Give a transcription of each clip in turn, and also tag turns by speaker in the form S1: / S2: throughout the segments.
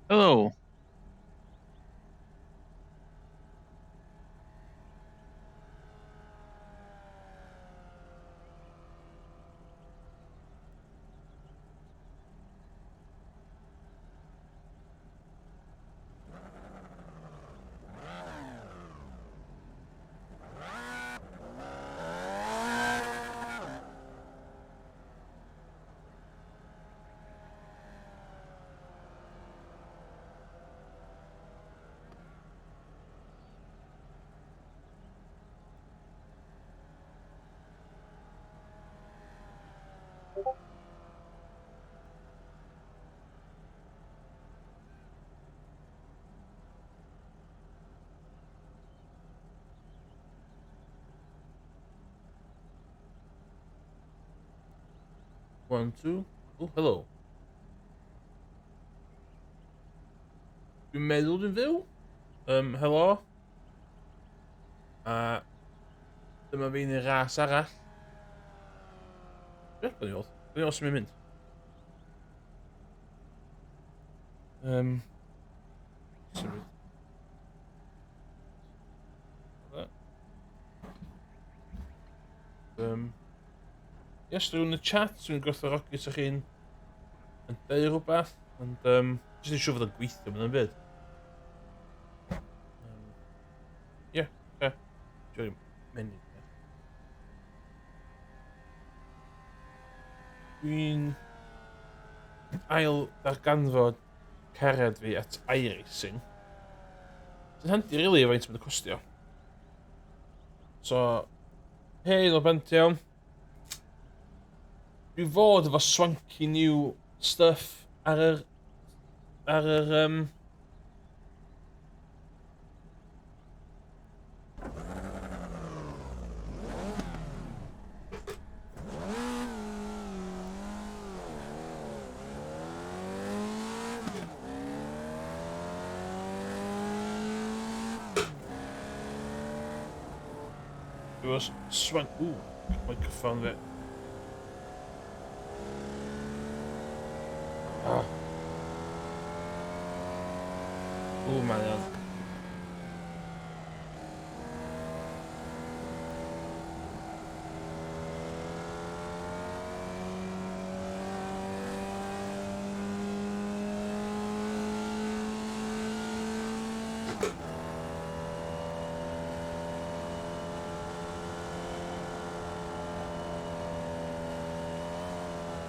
S1: Hello.
S2: One, two. Oh, hello. Dwi'n meddwl dwi'n fyw. Helo. A dyma fi'n ei ras arall. Ie, byddwn i oedd. Byddwn i oedd sy'n mynd. Symud. Yes, drwy'n y chat, dwi'n gwerthfawrogi sa chi'n deud rhywbeth. Ond, jyst yn siŵr fod yn gweithio mewn byd. Ie, oce. Dwi'n mynd. Dwi'n ail darganfod cariad fi at iRacing. Sy'n handi rili o faint mae'n costio. So, hei, no bent iawn. Dwi fod efo swanky new stuff ar yr dwi efo swank... microphone fi. Man iawn.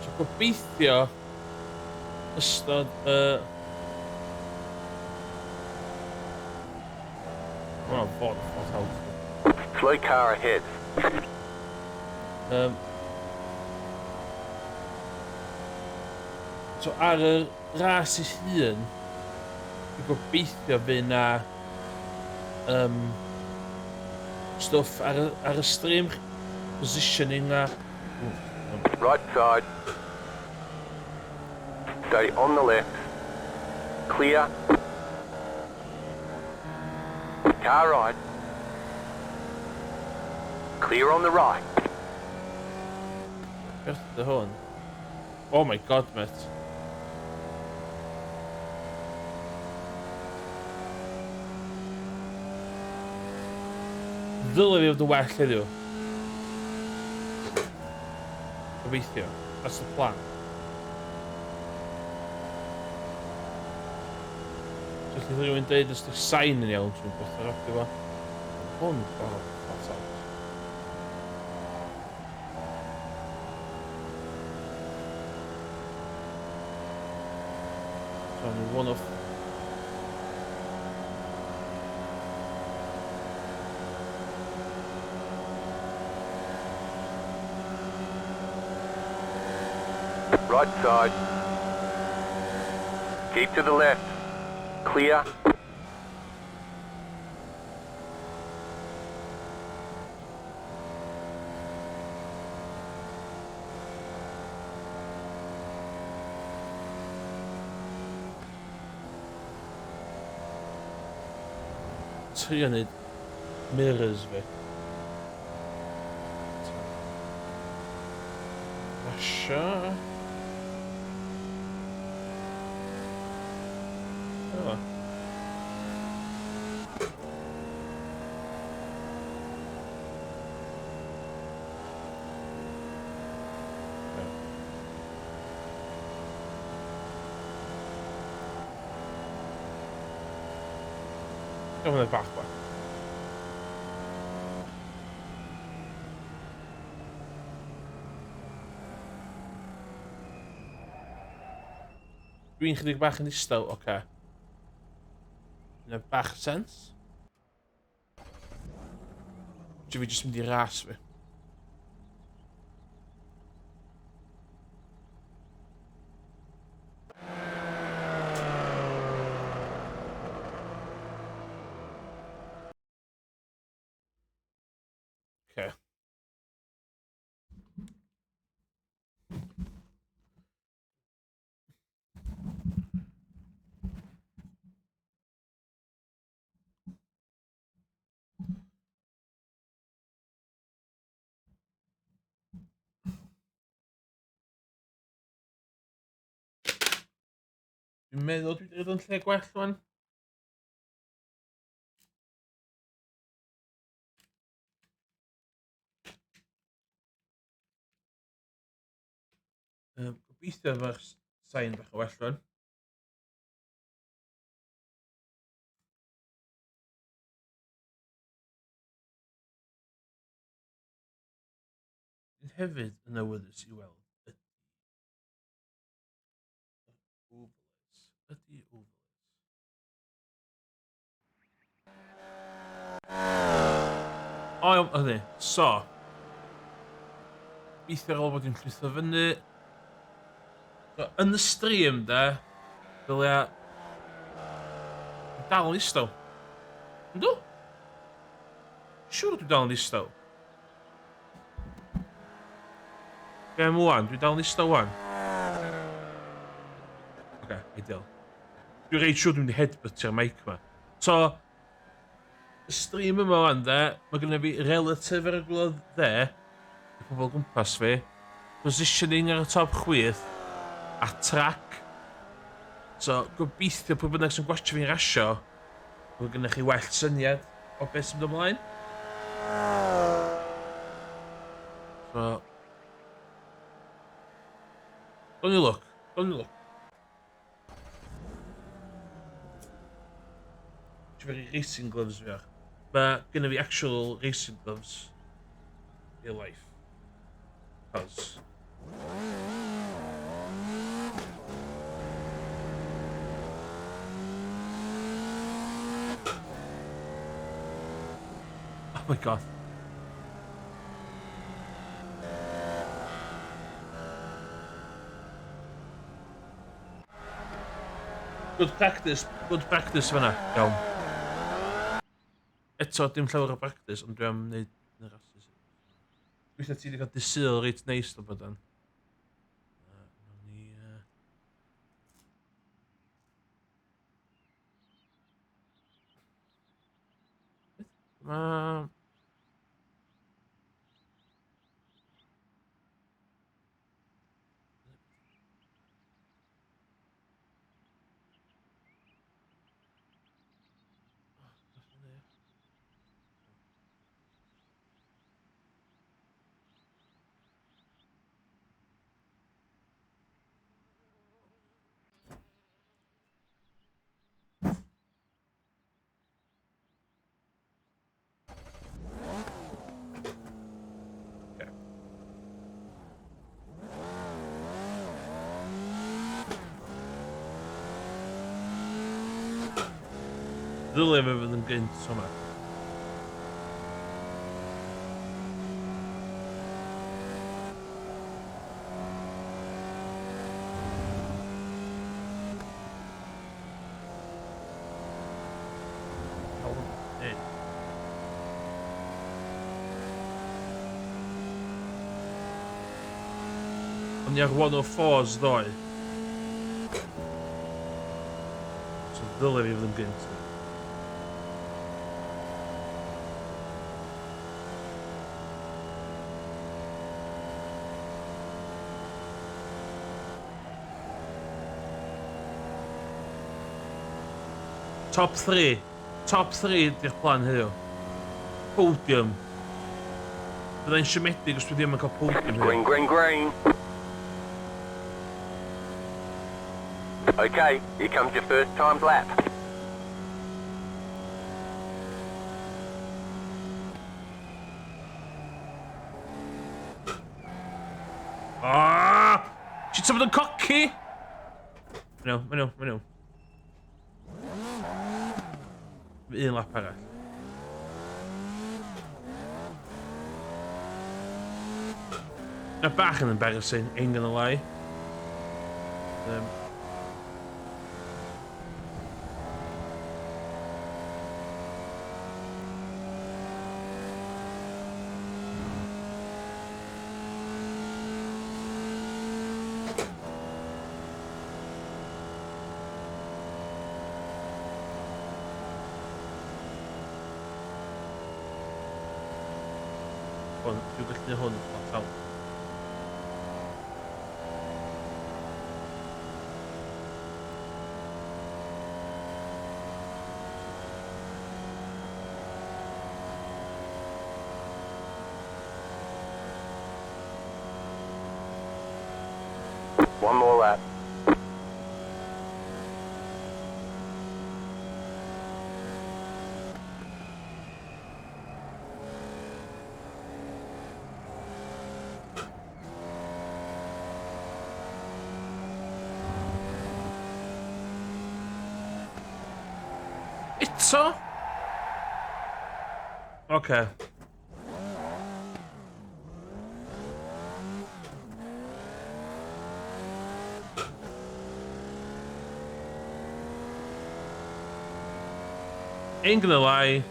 S2: So gobeithio ystod oh, fod help.
S3: Slow car ahead.
S2: So ar y ras ei hun, dwi'n gobeithio fydd na stwff ar y stream positioning na.
S3: Right side. Stay on the left. Clear. Car right. Clear on the right.
S2: Beth ydy hwn? Oh my god, mate. Ddylai fi fod yn well heddiw. Gobeithio. That's the plan. So lle rhywun dweud os ydych sain yn iawn, dwi'n gwerthfawrogi fo. Hwn, flat out. So I'm one of...
S3: Right side. Keep to the left. Clear.
S2: Trio neud mirrors fi. Rasio. O. Hwnna bach bach. Dwi'n chydig bach yn istal, oce. Yna bach sens. Ti fi jyst mynd i ras fi. Oce. Dwi'n meddwl dwi wedi bod yn lle gwell rwan. Gobeithio efo'r sain bach o well rwan. Dwi'n hefyd yn awyddus i weld ydy overlays. O iawn, ydy. So. Gobeithio ar ôl bod i'n llwytho fyny. So, yn y stream, de, ddylia... Dwi'n dal yn istaw. Yndw? Siwr dwi'n dal yn istaw. Be am wan? Dwi'n dal yn istaw wan. Oce, ideal. Dwi'n rhaid siwr dwi'n mynd i headbutio'r mic ma. So, y stream yma wan, de, mae gynnu fi relative ar y gwlad dde, y pobl gwmpas fi, positioning ar y top chwith, a track. So, gobeithio pwy bynnag sy'n gwachio fi'n rasio, mae gynnu chi well syniad o beth sy'n dod ymlaen. So... Don't you look. Don't you look. Ti'n fawr i racing gloves fi ach. Mae gynnu fi actual racing gloves. Real life. Cos. Oh my god. Good practice fanna, iawn. Eto, dim llawer o practice, ond dwi am wneud yn yr asus. Dwi'n ti wedi cael dysil reit neis o bod yn. Ddylia fe fydd yn gynt o'ma. Ond ni ar 104s ddoe. So ddylia fi fydd yn gynt. Top 3. Top 3 ydy'ch plan heddiw. Podium. Byddai'n siomedig os dwi ddim yn cael podium
S3: Green,
S2: heddiw.
S3: green, green. Okay, here comes your first timed lap.
S2: Ti'n tafod yn coci? Mae nhw. Un lap arall. Na bach yn embarrassing, ain't gonna lie. Dwi'n gallu neud hwn flat out.
S3: One more lap.
S2: Eto? Ocê. Ain't gonna lie.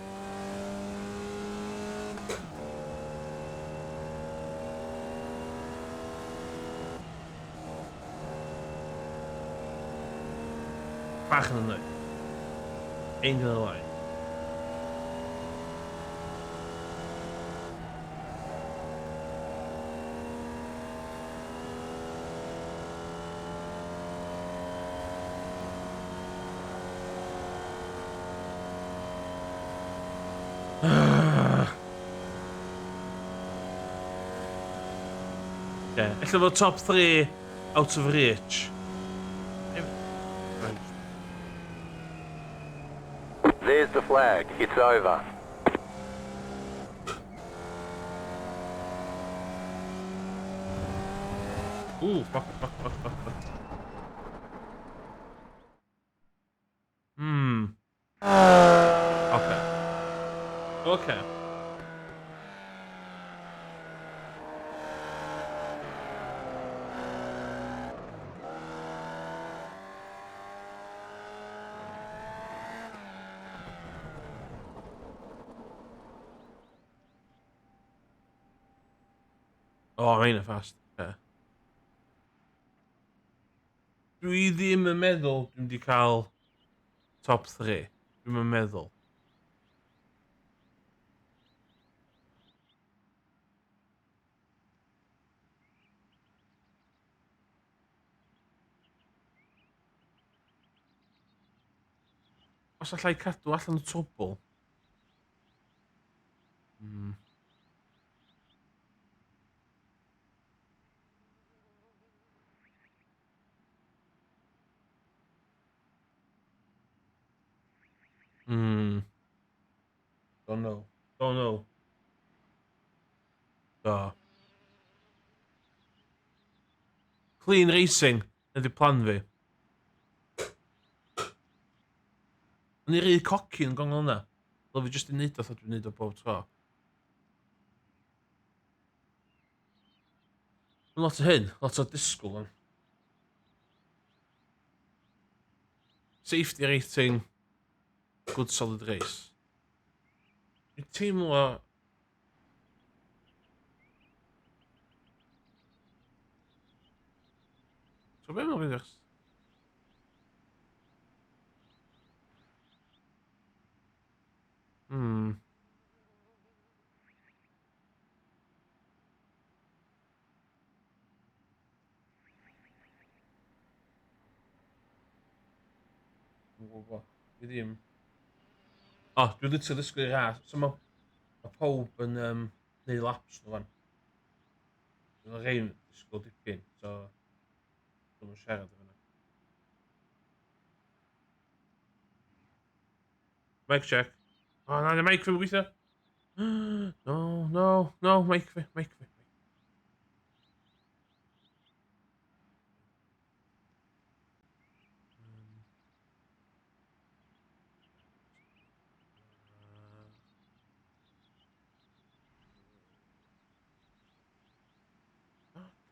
S2: Bach yn ynddo. Ain't gonna lie. Yeah, ella fod top 3 out of reach.
S3: There's the flag. It's over.
S2: Ooh, fuck. Okay. Oh, mae'n fast. Okay. Dwi ddim yn meddwl dwi'n wedi cael top 3. Dwi'n yn meddwl. Os allai cadw allan y trwbl. Don't know. Da. Clean racing ydy plan fi. O'n i rhy coci yn gongol yna. Fel fi jyst yn neud o dwi'n neud o bob tro. Lot o hyn, lot o disgwyl yn. Safety rating, good solid race. Dwi'n teimlo... So be mae'n rhywbeth? Fi ddim. O, dwi literally ddysgu ras. So ma pawb yn neud laps nhw fan. Mae rhain ddysgu dipyn, so dwi'n yn siarad efo nhw. Mic check. O, na, mic fi gweithio. No, mic fi.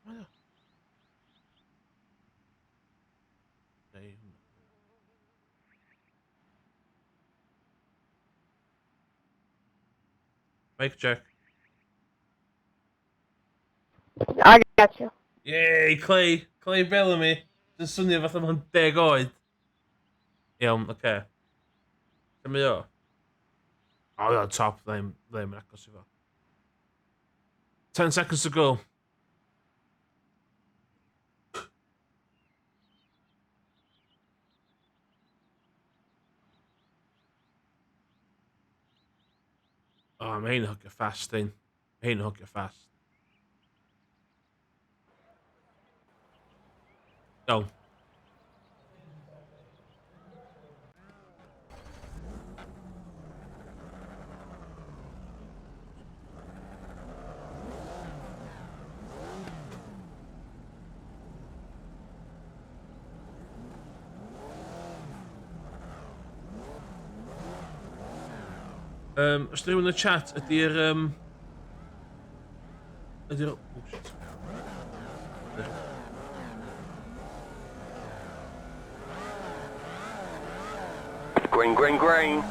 S2: Come on. Neu hwnna. Mic check.
S1: I got you.
S2: Yay, Clay Bellamy. Dwi'n swnio fatha mae'n 10 oed. Iawn, oce. Lle mae o? O, yeah, top. Ddim yn agos i fo. 10 seconds to go. O, mae hyn yn hogio fast, ein. Mae hyn yn hogio fast. Iawn. Os da rhywun yn y chat, ydy'r... Ydy'r... Oh, shit.
S3: Green.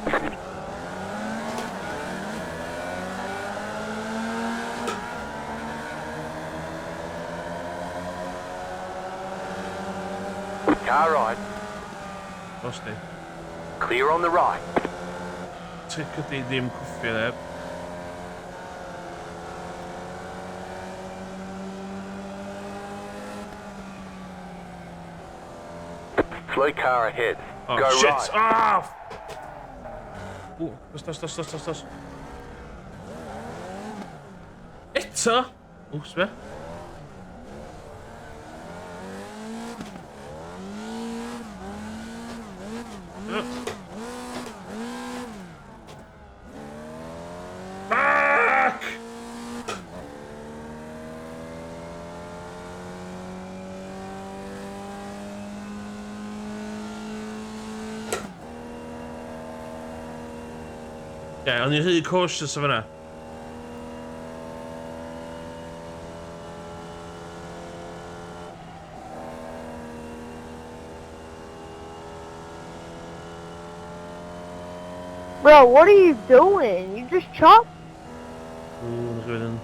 S3: Car right.
S2: Os di.
S3: Clear on the right.
S2: Tic ydi ddim cwffio neb.
S3: Slow car ahead.
S2: Oh,
S3: Go
S2: shit!
S3: right.
S2: Ah! Oh, dos. Eto? O, sbe? Fuck! Ie, o'n i'n rhy cautious o fyna.
S1: Bro, what are you doing? You just chopped.
S2: Oeh, nog weer een.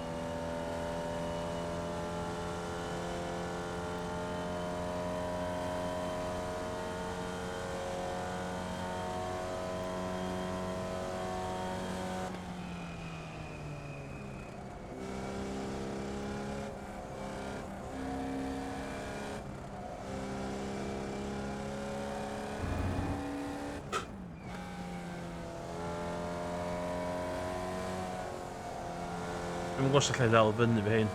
S2: Dwi'n gwybod os allai ddal fyny fe hyn.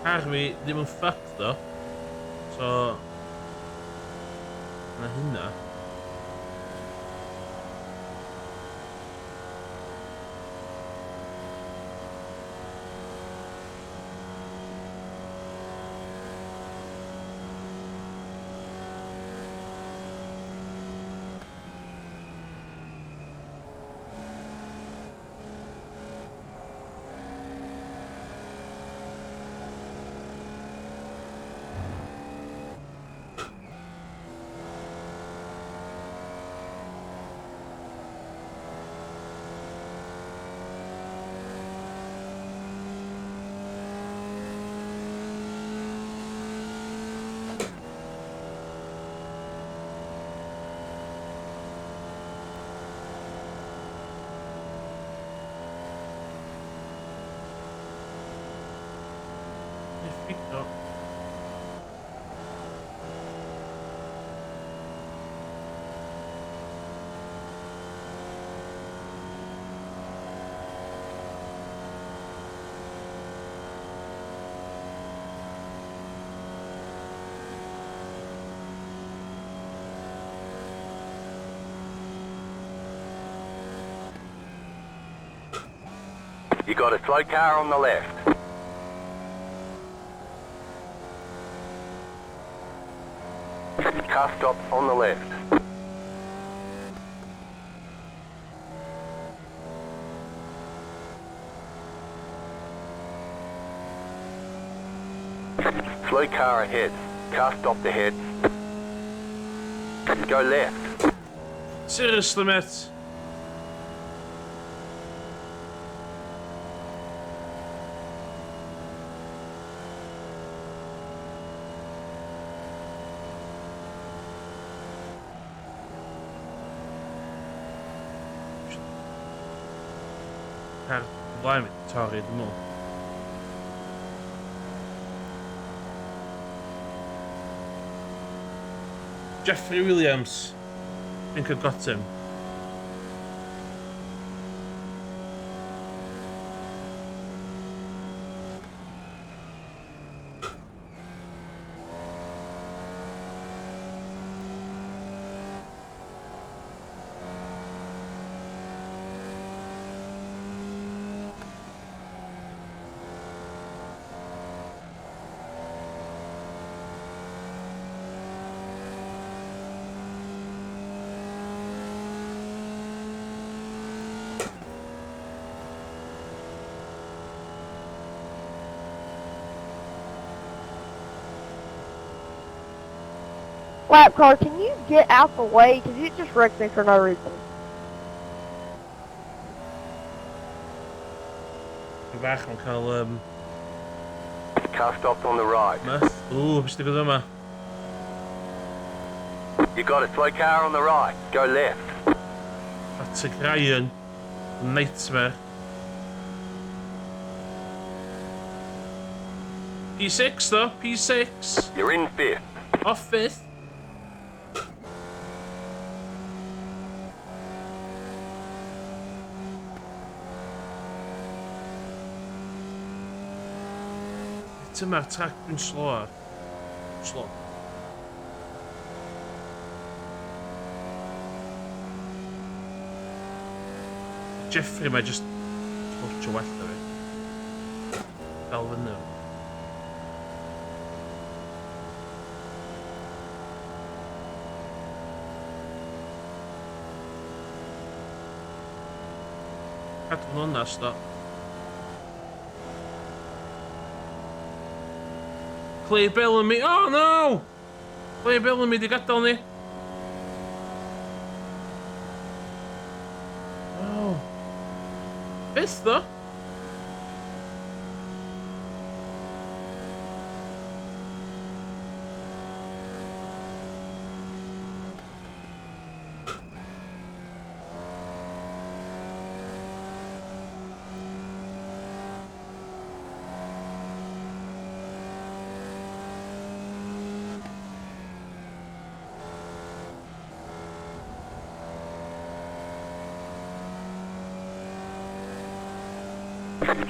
S2: Car fi ddim yn ffucked ddo. So... Na hynna. Speak up.
S3: You got a slow car on the left. Car stop on the left. Slow car ahead. Car stopped ahead. Go left.
S2: Seriously, mate. Her blimey, torri dim o. Jeffrey Williams. I think I got him.
S1: Lap car, can you get out the way? Because you just wrecked me for no reason.
S2: Go back and call
S3: Car stopped on the right.
S2: Myth. Ooh, bist du yma?
S3: You got a slow car on the right. Go left.
S2: That's a Ryan. Nightmare. P6 though, P6.
S3: You're in fifth.
S2: Off fifth. It's a matter track been slower. Slow. Jeffrey might just touch away from it. Belvin no. Cadw nhw'n na stop. Clay Bellamy. Oh no! Clay Bellamy di gadael ni. Oh. Fifth though.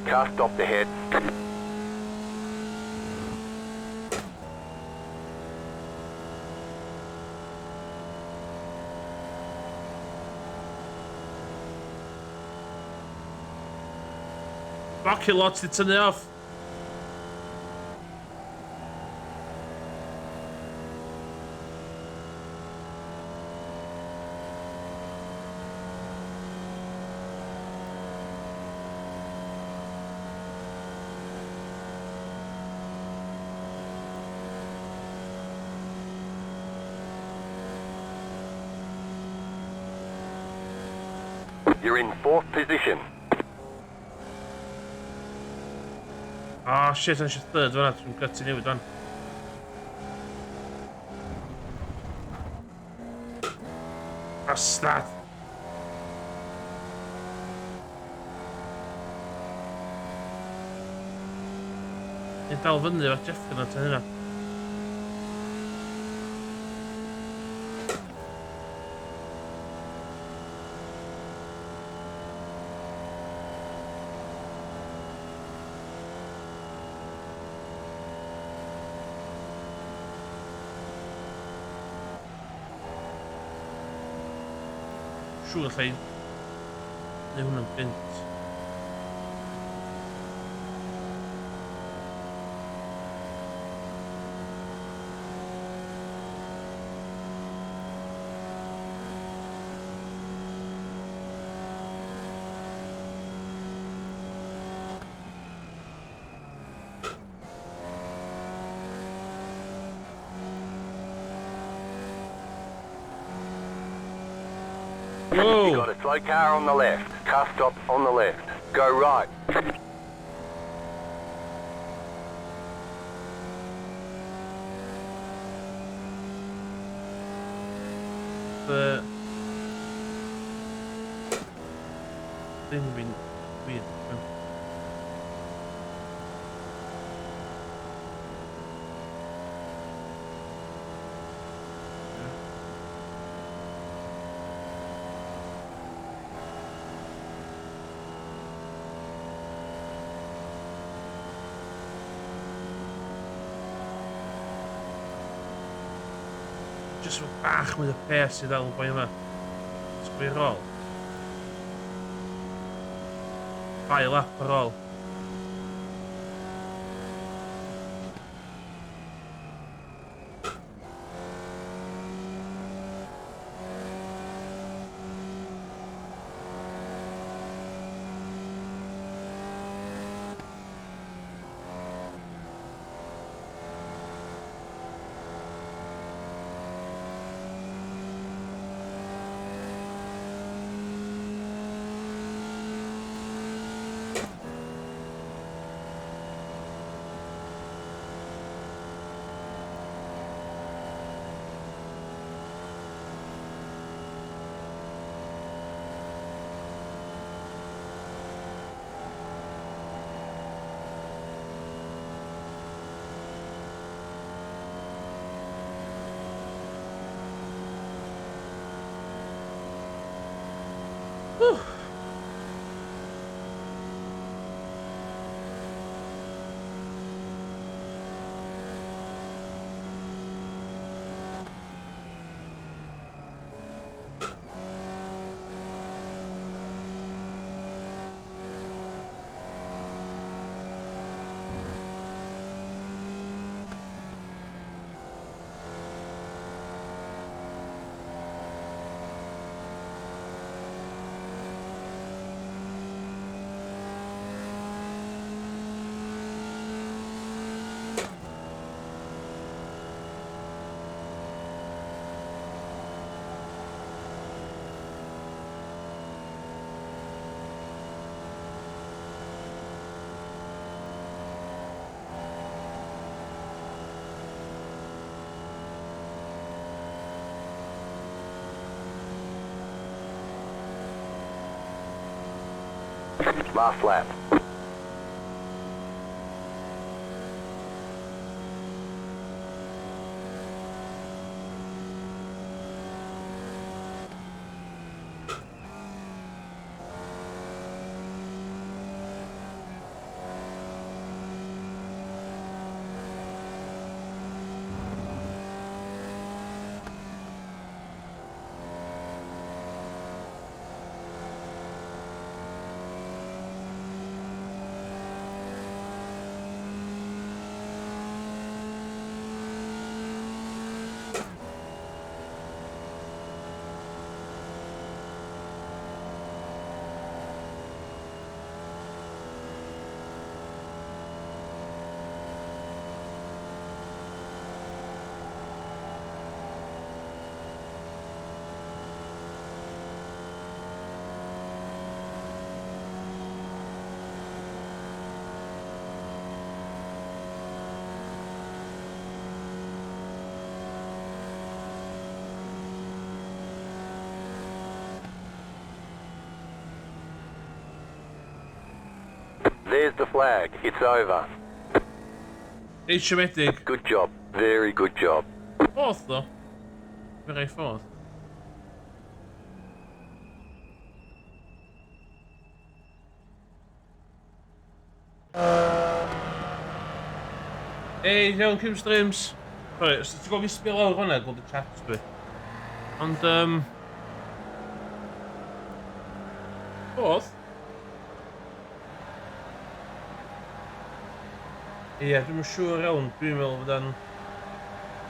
S3: Car stopped ahead.
S2: Fuck you lots, it's enough.
S3: You're in fourth position.
S2: Oh shit, I should third one. I've got to do it done. That's that. Ni'n dal fyny efo'r Jeffrey na ta hynna. Siŵr allai neu hwnna'n gynt.
S3: You got a slow car on the left. Car stop on the left. Go right.
S2: Thing been weird. Just bach mwy o pes i ddal y boi yma. Sgwir ar ôl. 2 lap ar ôl. Whew.
S3: Last lap. There's the flag. It's over.
S2: Reit siomedig.
S3: Good job. Very good job.
S2: Fourth, though. Very fourth. Ei, iawn, Cym Streams. Sorry, os ti'n gofio sbio lawr hwnna, gweld y chat dwi. Ond, fourth? Ie, dwi'n yn siŵr iawn, dwi'n meddwl bod yn...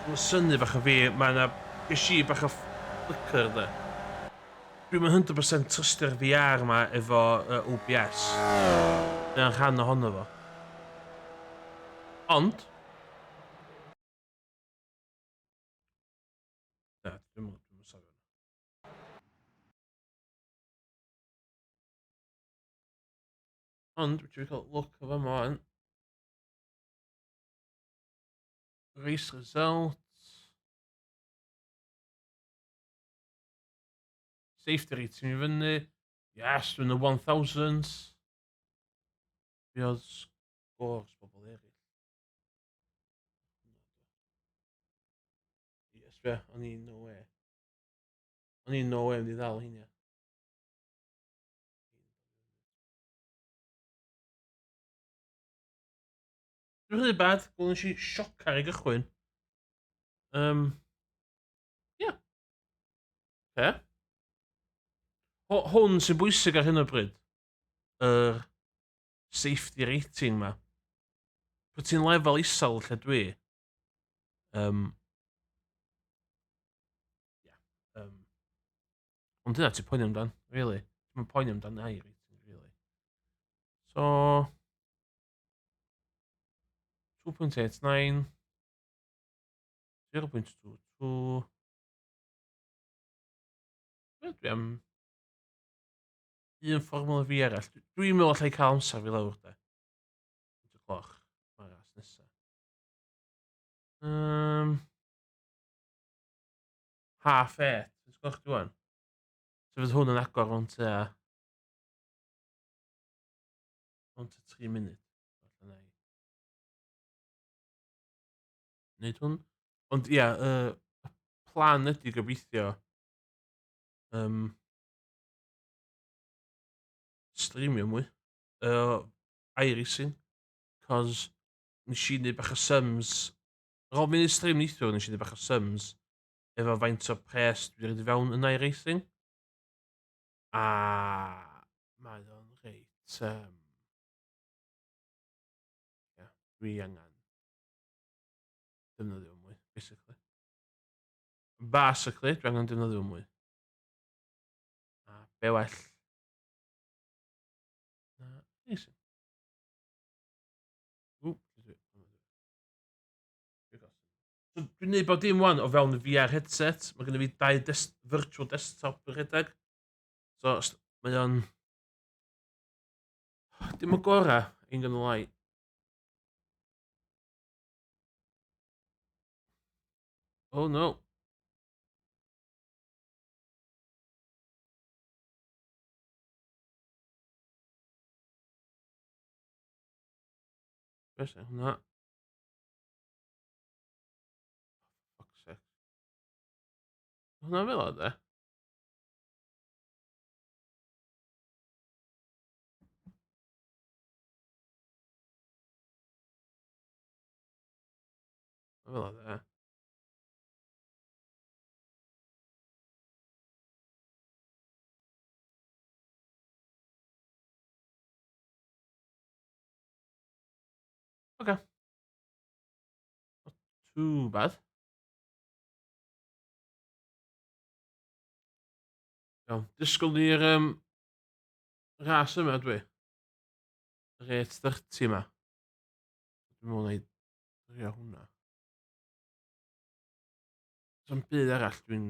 S2: Dwi'n syni bach o fi, mae yna gysi bach o flicker da. Dwi'n 100% trystio'r VR yma efo OBS. Mae'n rhan ohono fo. Ond... Na, dwi'n safio. Ond, dwi'n cael look o fama wan. Race results. Safety rating I fyny. Yes, dwi'n y 1000s. Be oedd scores bobl eraill? Yes, be, o'n i no way. O'n i no way wedi ddal hynny. Dwi'n rhaid bad, gweld nes i sioc ar ei gychwyn. Ie. Okay. Hwn sy'n bwysig ar hyn o bryd. Yr safety rating ma. Pwy ti'n lefel isel lle dwi. Ond dyna ti'n poeni amdan, really. Ti'n poeni amdan iRacing, really. So... 2.89 0.22 dwi am un fformula fi arall. Dwi'n meddwl allai cael amser fi lawr de. 8 o'cloch. Mae'r ras nesa. Half 8. Ys gwch chi wan? So fydd hwn yn agor rhwng te... rhwng te 3 munud. Neud hwn. Ond ia, plan ydi gobeithio streamio mwy iRacing, cos nes i neud bach o sums ar ôl mynd i stream neithio nes i neud bach o sums efo faint o pres dwi wedi fewn yn iRacing a mae o'n reit dwi angen defnyddio mwy basically dwi angen defnyddio mwy a be well iRacing. So, dwi'n neud bod dim wan o fewn y VR headset. Mae gen i fi 2 virtual desktop yn rhedeg. So, mae o'n... dim o gora, ain't gonna lie. Oh no. Beth yw hwnna? Fuck's sake. Hwnna fel o de? Fel o de? Okay. Not too bad. Iawn, disgwyl ni'r ras yma dwi. Yr 8:30 yma. Dwi'n meddwl na i drio hwnna. So'n byd arall dwi'n...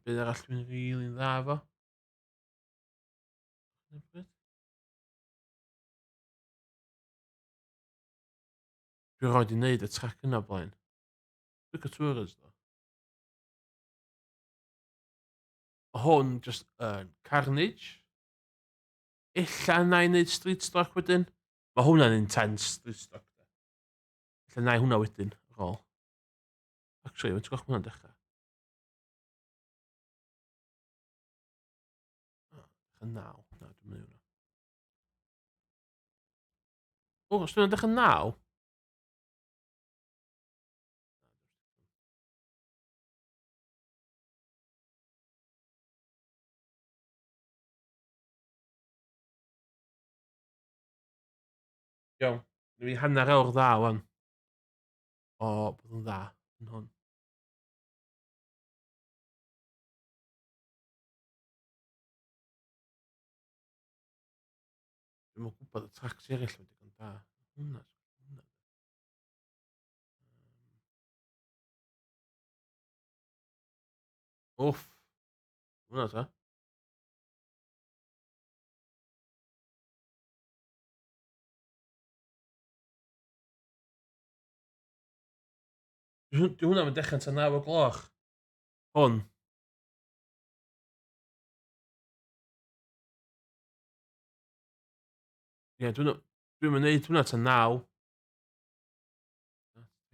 S2: byd arall dwi'n rili'n dda fo. Dwi'n rhaid i wneud y track yna blaen. Dwi'n Tourers ddo. Hwn just Carnage. Ella na i neud street stock wedyn. Mae hwnna'n intense, street stock. Ella na i hwnna wedyn, ar ôl. Actually, mae'n gwach hwnna'n dechrau. Dechrau 9. Na, dwi'n mynd i hwnna. O, os dwi'n dechrau 9? Iawn. Dwi'n mynd i hanner awr dda, wan. O, bod yn dda. Yn hwn. Dwi'n mwyn gwybod y tracks eraill wedi gan da. Hwna. Wff. Hwna ta. Dwi hwnna mynd dechrau'n ta 9 o gloch. Hwn. Ie, dwi'n mynd neud hwnna ta 9.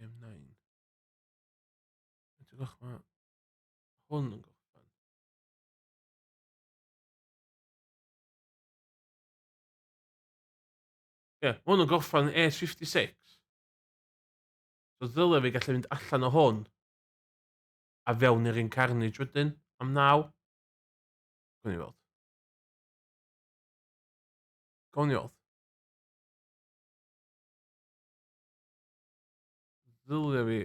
S2: Dim 9. Dwi'n gwach ma. Hwn yn gorffan. Ie, hwn yn gorffan A56. So ddylai fi gallu mynd allan o hwn. A fewn i'r un carnage wedyn. Am 9. Gwyn i weld. Gwyn i weld. Ddylai fi...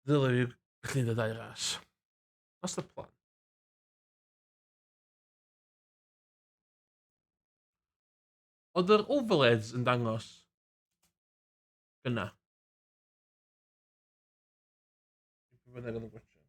S2: Ddylai fi gallu neud y 2 ras. That's the plan. Oedd yr overheads yn dangos gyna. Fydd yn gwachio.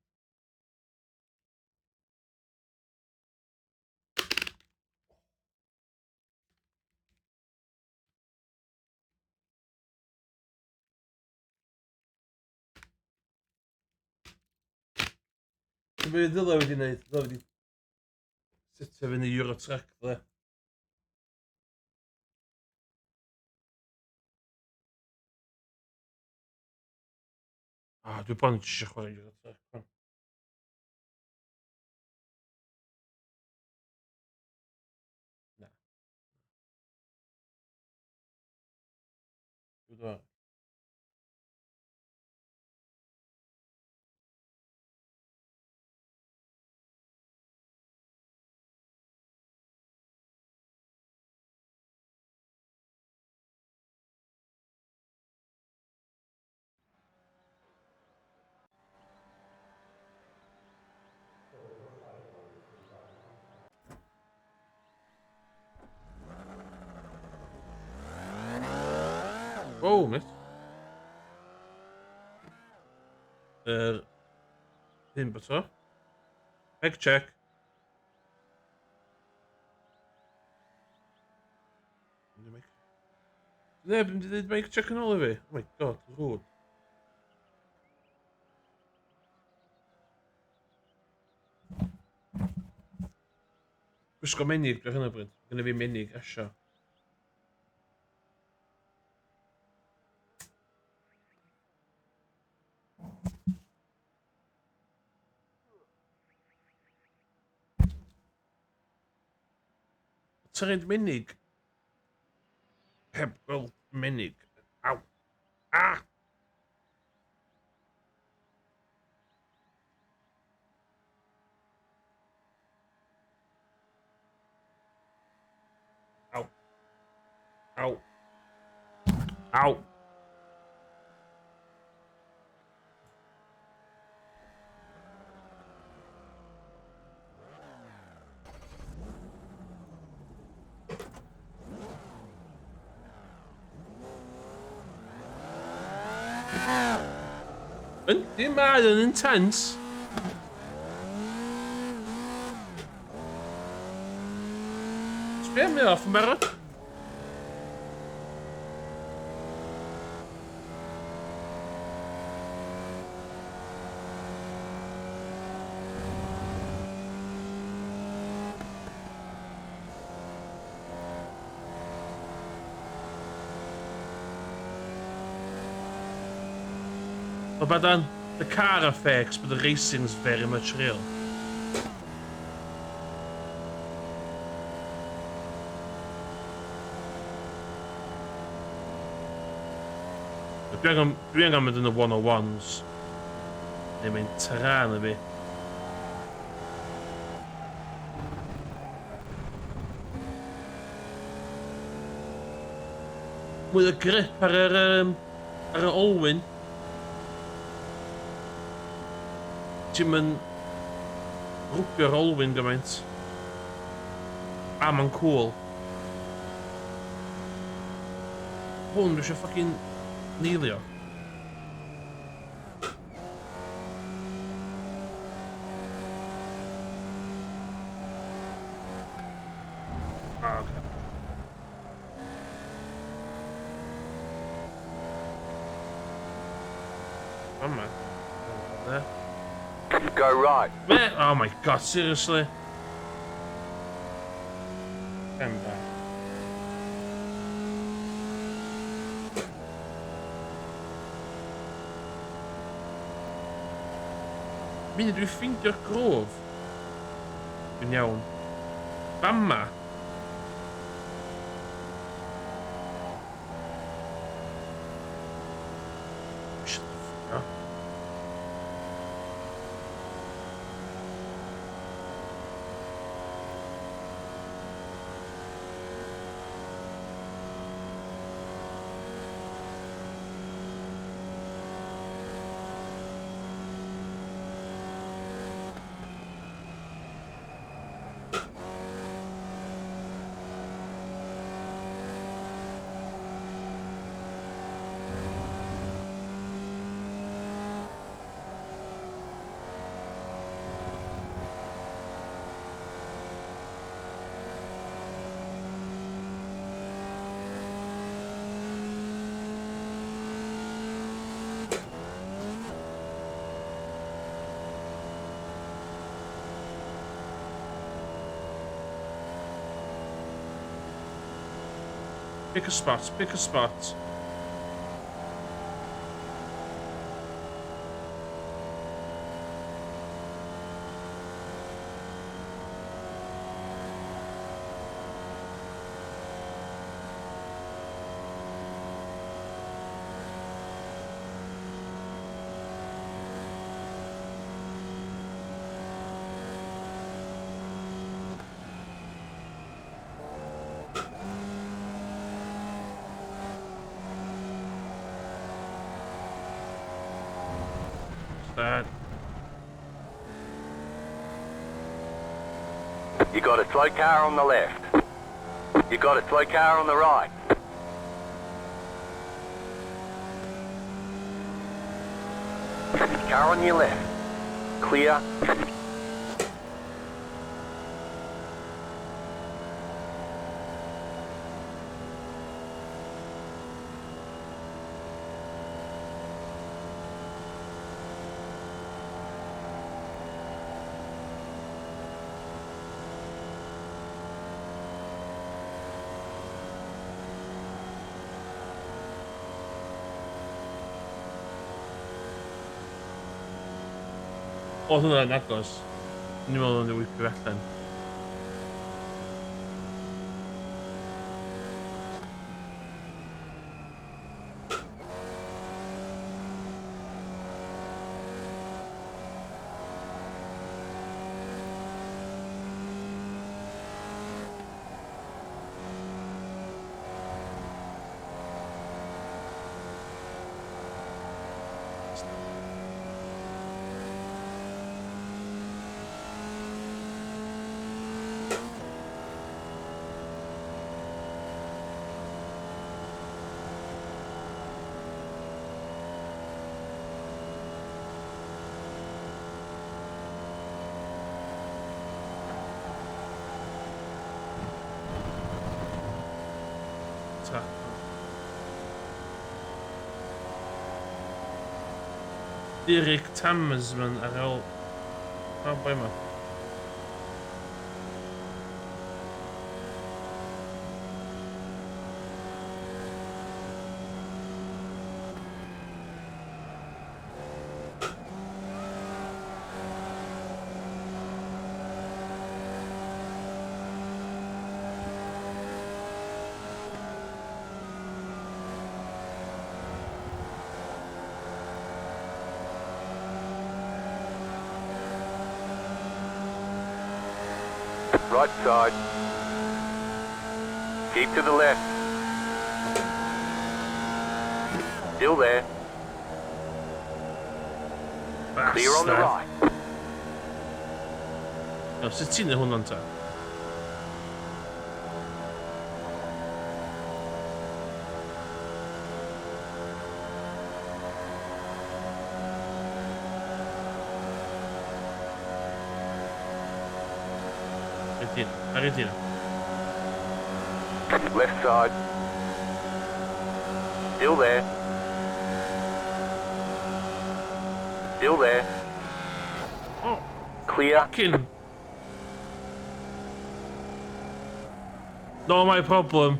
S2: Be ddylai wedi wneud? Ddylai wedi sitio fyny Euro Truck dde. Dwi bron eisiau chwarae Euro Truck. Na. Dwi'n dweud. Oh, mate. Hyn bod o. Egg check. Neb yn dweud make check yn ôl i fi. Oh my god, rwyd. Gwisgo menig dwi'n hynny bryd. Gynna fi menig asio. Tyrraid menig. Heb gweld menig. Aw. Ah! Aw. Aw. Aw. Yndi, mae yn intense. Sbio mi off yn barod. But then the car are fakes, but the racing's very much real. Dwi angen mynd yn y 101s. Neu mynd tran y fi. Mwy o grip ar yr olwyn. Ti'n mynd rwbio'r olwyn gymaint. A ma'n cool. Hwn dwi eisiau ffocin neilio.
S3: Go right.
S2: Oh my god, seriously? Come back. Mini, dwi'n ffeindio'r grof. Dwi'n iawn. Bama. Pick a spot, pick a spot. That.
S3: You got a slow car on the left. You got a slow car on the right. Car on your left. Clear.
S2: Oedd hwnna'n agos. Ni'n meddwl yn ei wypio allan. Direct Tammersman ar ôl... O, boi yma.
S3: Right side. Keep to the left. Still there. Clear on the
S2: Basta.
S3: right.
S2: Ja, sut ti'n neud hwnna'n ta? Argentina.
S3: Left side. Still there. Still there.
S2: Oh,
S3: Clear.
S2: fucking... Not my problem.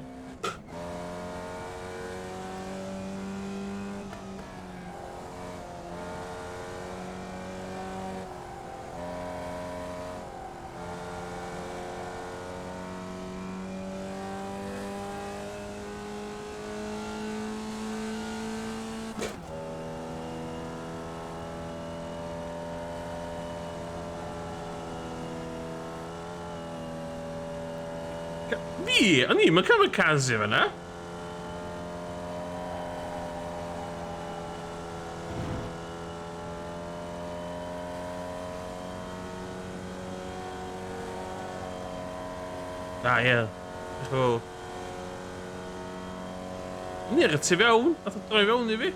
S2: Fi? O'n i'm yn kamikaze fyna. Da, ie. So... Ni ar y tu fewn. Nath o droi fewn i fi.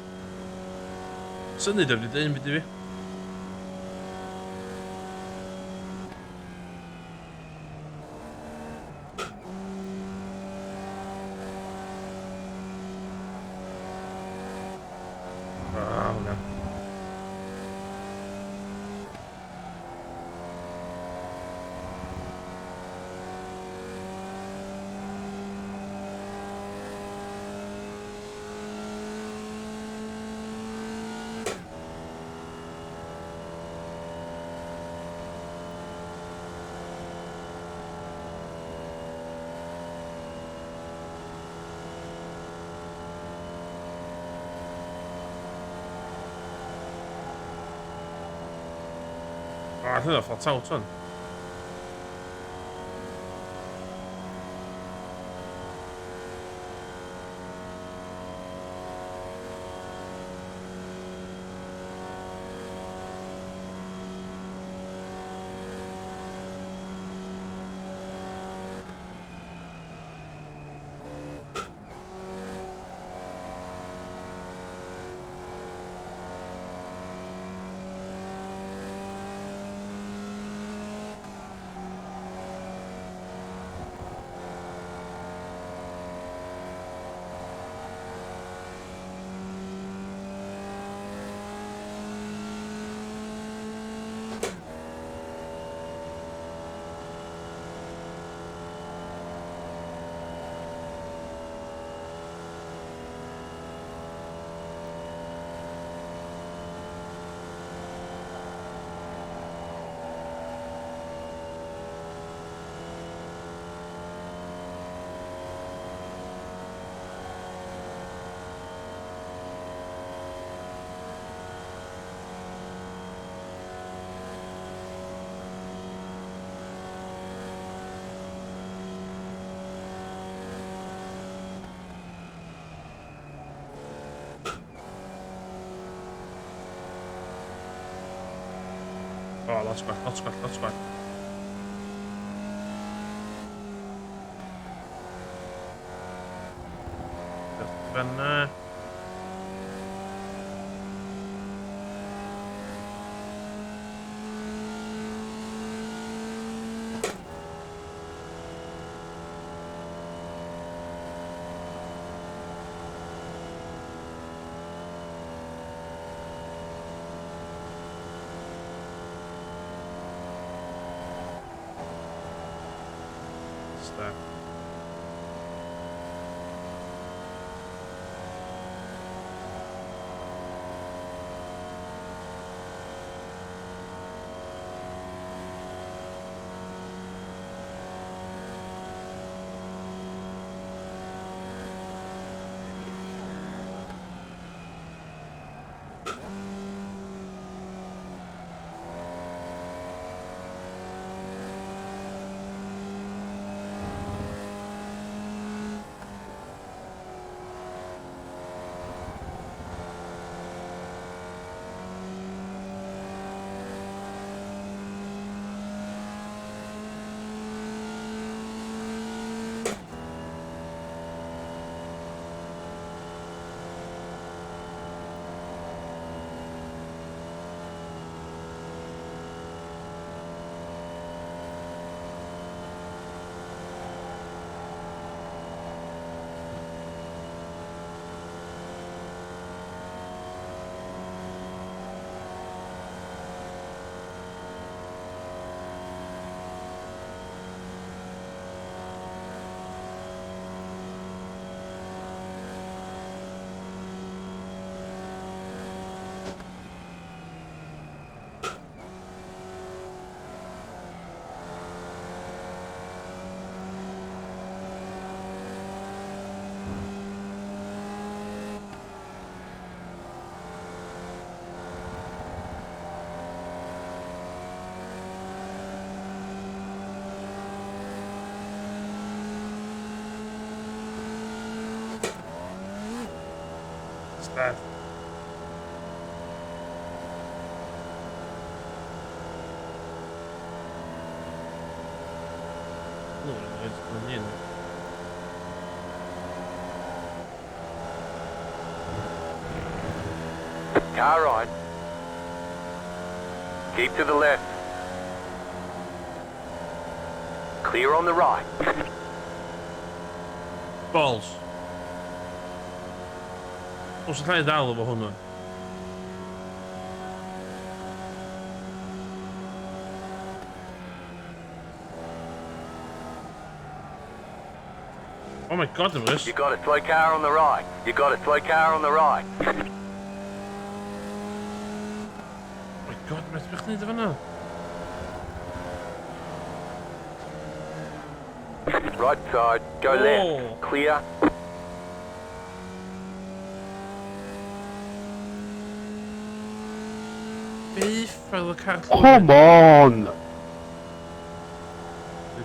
S2: Syni dim wedi dweud byd i fi. Oh, no. Ah, hynna ffordd tawt hwn. Oh, lots back. Just fyna. There. Dad. Oh, it's going in.
S3: Car right. Keep to the left. Clear on the right.
S2: Balls. Os ydyn ni'n dal efo hwnnw. Oh my god, there is.
S3: You got a slow car on the right. You got a slow car on the right.
S2: Oh my god, mae'n edrych neud efo hwnna.
S3: Right side. Go
S2: Oh.
S3: left. Clear.
S2: Beef fel y car.
S4: Come on!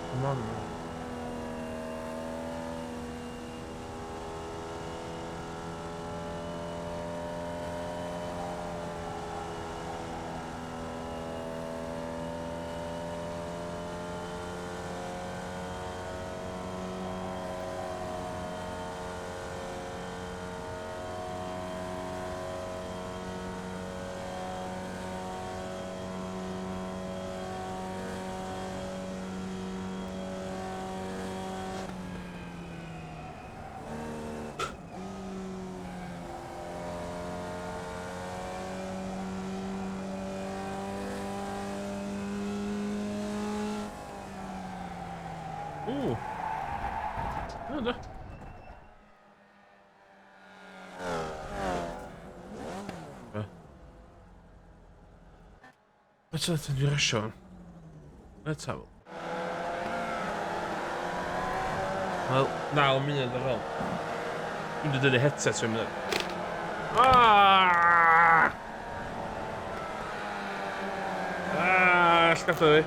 S2: Come on. Ooh. Oh, da. Let's let the rush on. Let's have it. Wel, naw munud ar ôl. Dwi'n dod yn y headset o'n munud. Llgaffa fi.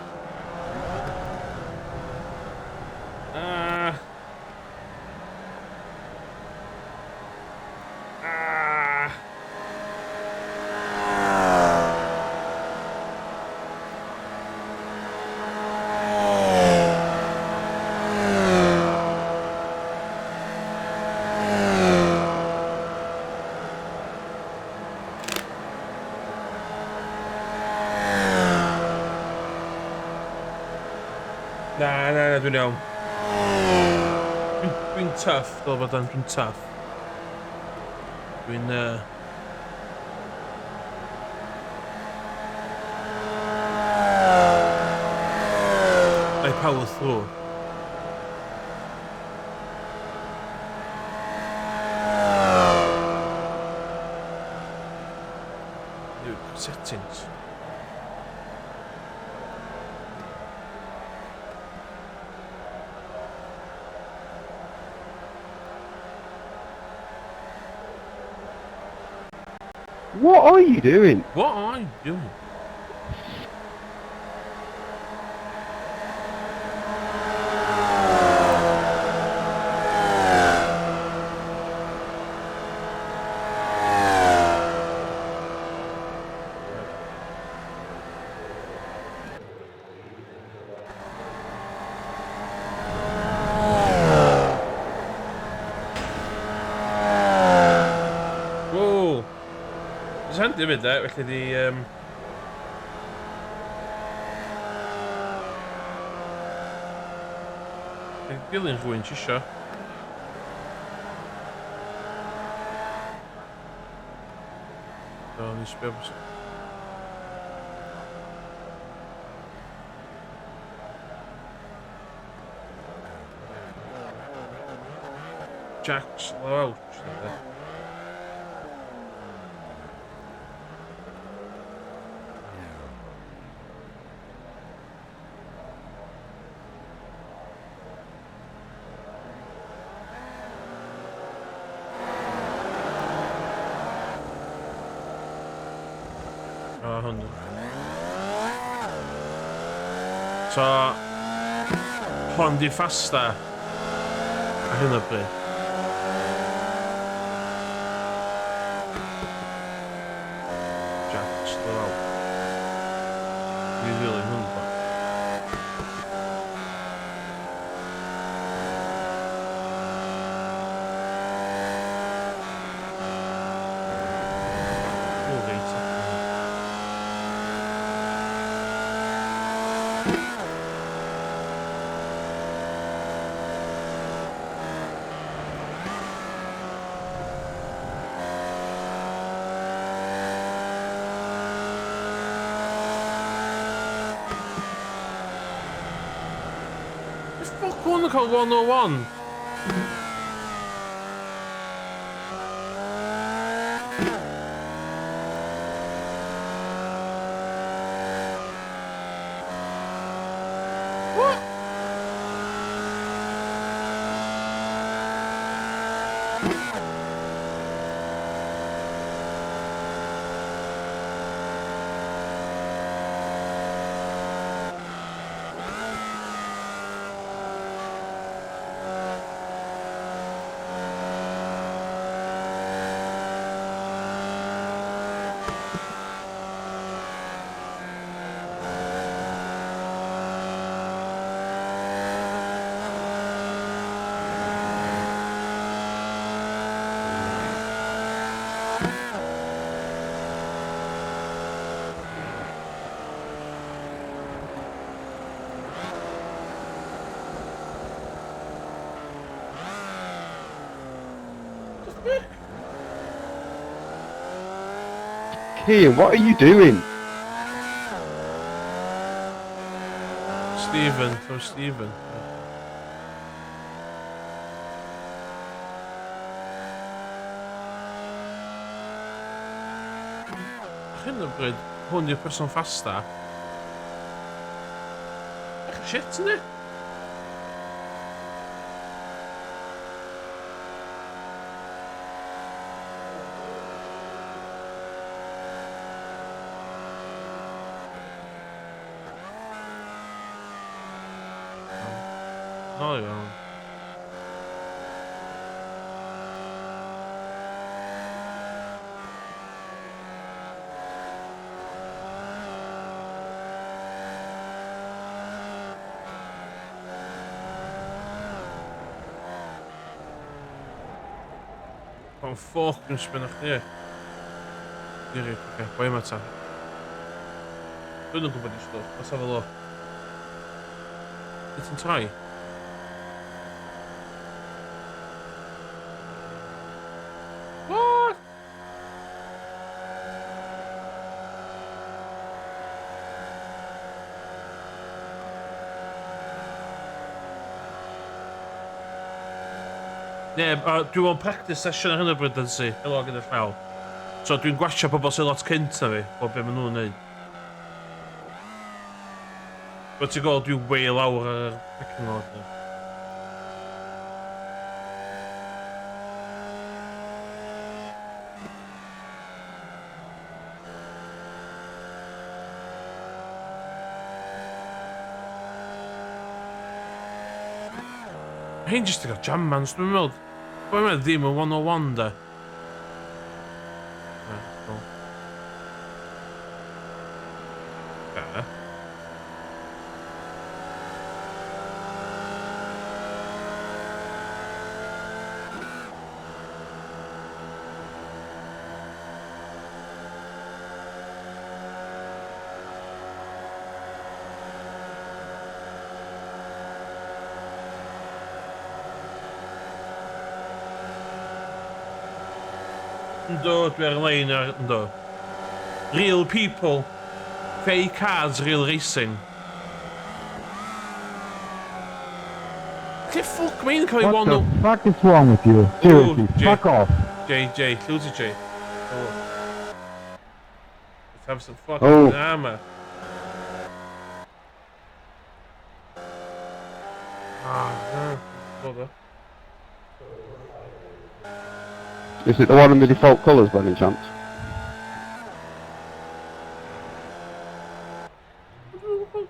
S2: Na, dwi'n iawn. Dwi'n tough, fel bod dwi'n tough. Dwi'n, I power through. New settings.
S4: What are you doing?
S2: What are you doing? Whoa! It's handy with that, felly di, dilyn rhywun ti isio. So, ni sbio bys... Jack's low out. Oh, hwnnw. So, hon di ffasta ar hyn o bryd. He's really hungry. Oh, wait a second. It's fuck one called 101. What?
S4: Kean, what are you doing?
S2: Stephen, so Stephen. Hyn o bryd, hwn yw'r person ffasta. Ech shit, ynddi? O iawn. O'n ffoc yn spin o'ch ni. Diri, oce, boi yma ta. Dwi'n yn gwybod i stwff, let's have a look. It's in tai. What? Ne, dwi mewn practice session ar hyn o bryd yn si, helo gyda llaw. So dwi'n gwasio pobl sy'n lot cynt na fi, o be maen nhw'n neud. But ti'n gweld dwi'n way lawr ar y pecking order. Hein jyst yn cael jammans, dwi'n meddwl. Dwi'n meddwl ddim yn 101 da. Okay. Ynddo, dwi ar lein ar, ynddo. Real people, fake cars, real racing. Lle ffwc mae'n cael ei
S4: What
S2: wano?
S4: the fuck is wrong with you? Seriously,
S2: Jay.
S4: fuck off.
S2: Jay, llwyd i Jay. Oh. Let's have some fucking
S4: Oh.
S2: armor. No. Bother.
S4: Is it the one in the default colours by any chance?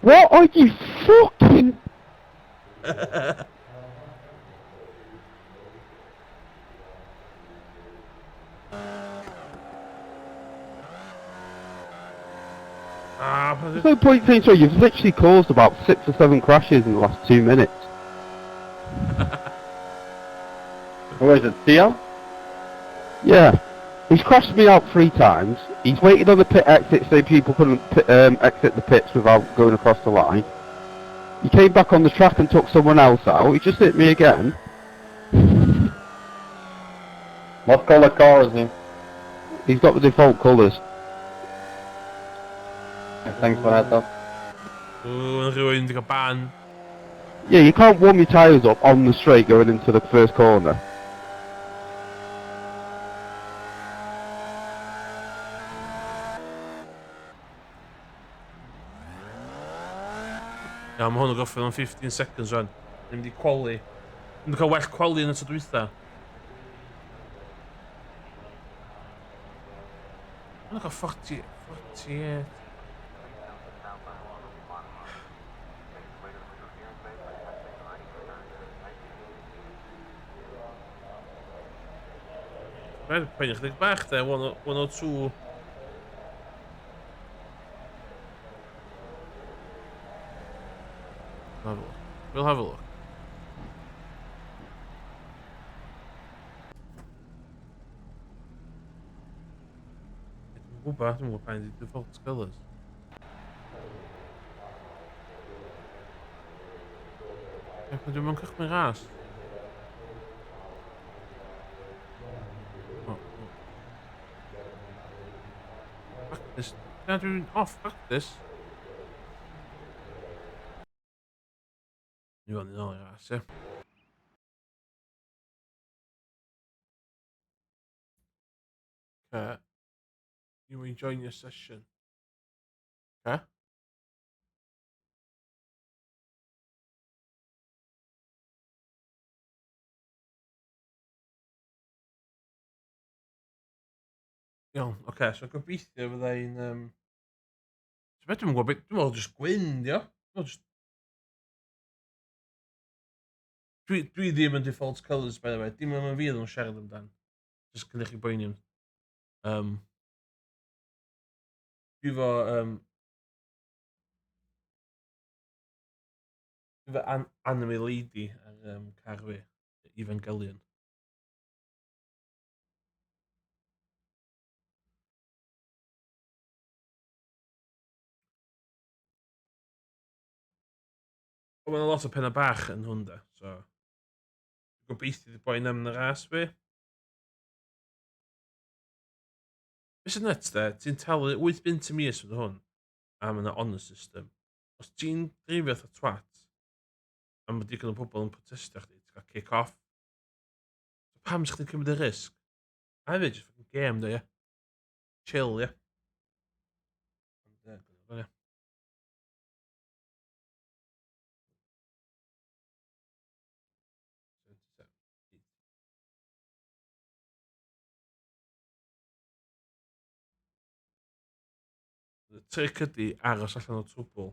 S4: What are you fucking... There's no point saying so. You've literally caused about 6 or 7 crashes in the last 2 minutes.
S5: Where is it? TL?
S4: Yeah. He's crashed me out 3 times. He's waited on the pit exit so people couldn't exit the pits without going across the line. He came back on the track and took someone else out. He just hit me again.
S5: What color car is he?
S4: He's got the default colours.
S5: Thanks for that, though.
S2: Een rode in de baan.
S4: Yeah, you can't warm your tyres up on the straight going into the first corner.
S2: Ja, mae hwn yn goffi o'n 15 seconds rwan. Ni'n mynd i quali. Ni'n cael well quali yn y tro dwytha. Ni'n cael 48. Mae'n pen i chdig bach de, 102. We'll have a look. Dwi'n gwybod pa'n di default colours. Pan dwi'n mynd cychwyn ras. Practice. Na, dwi'n off practice. Ni fan yn ôl i ras, ie. Okay. You may join your session. Okay. Iawn, oce, so gobeithio fydda i'n... Dwi'n gwybod beth, dwi'n meddwl jyst gwyn, dio. Dwi ddim yn default colours, by the way. Dim ond yn fi yn siarad amdan. Just cynnych chi boeni. Dwi fo... Dwi fo anime lady ar car fi. Evangelion. Ond mae'n lot o penna bach yn hwn da, so... Gobeithio di boi'n am yn y ras fi. Be sy'n nuts da, ti'n talu 8 bint y mis fydd hwn am yna honour system. Os ti'n dreifio eitha twat, am bod digon o pobl yn protestio chdi, ti'n cael kick-off. Pam sa'ch chi'n cymryd y risg? A hefyd, just fucking game da, ie. Chill, ie. Y trick ydi aros allan o trwbl.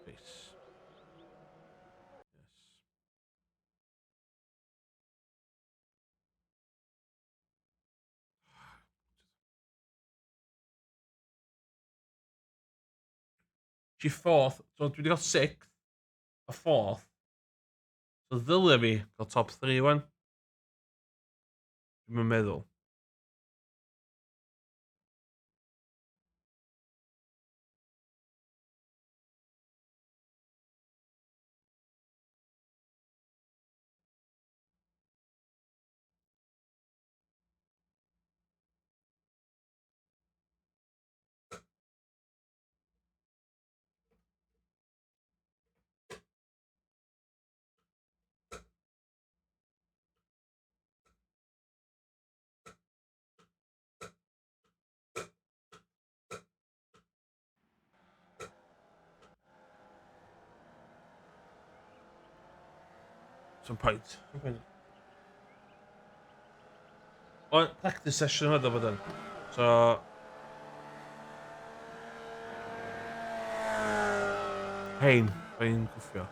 S2: Peace. Yes. She fourth, so dwi wedi cael 6th, a 4th. So ddylia fi gael top 3 wan. Dwi'n meddwl. Some point. O, practice session oedd o bod yn. So... Hein, fe'n gwffio.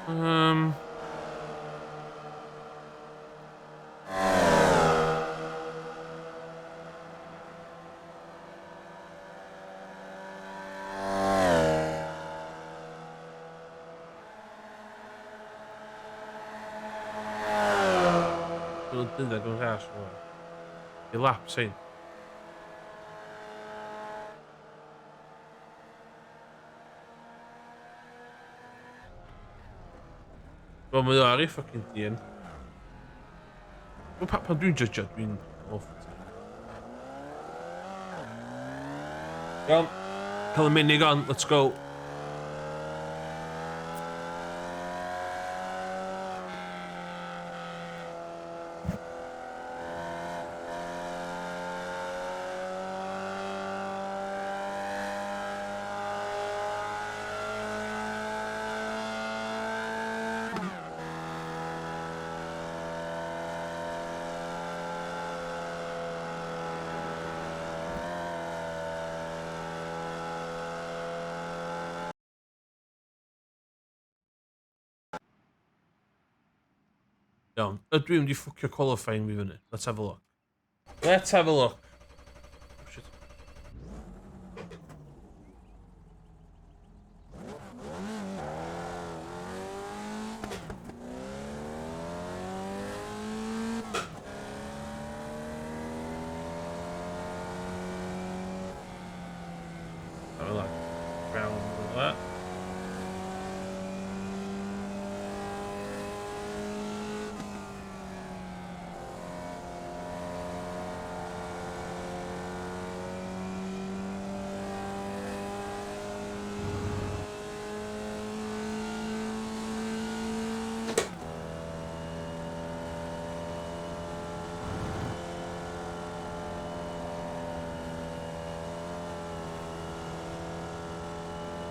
S2: Wel, dyddag o'n ras rwan. I lap, sein. Wel, mae o ar ei ffocin dyn. Wel, pan dwi'n judge, dwi'n awful. Iawn. Cael y minig on, let's go. Iawn. Ydw i'n mynd i ffwcio qualifying fi fyny. Let's have a look. Let's have a look. Oh, shit. Have a look. Round with that.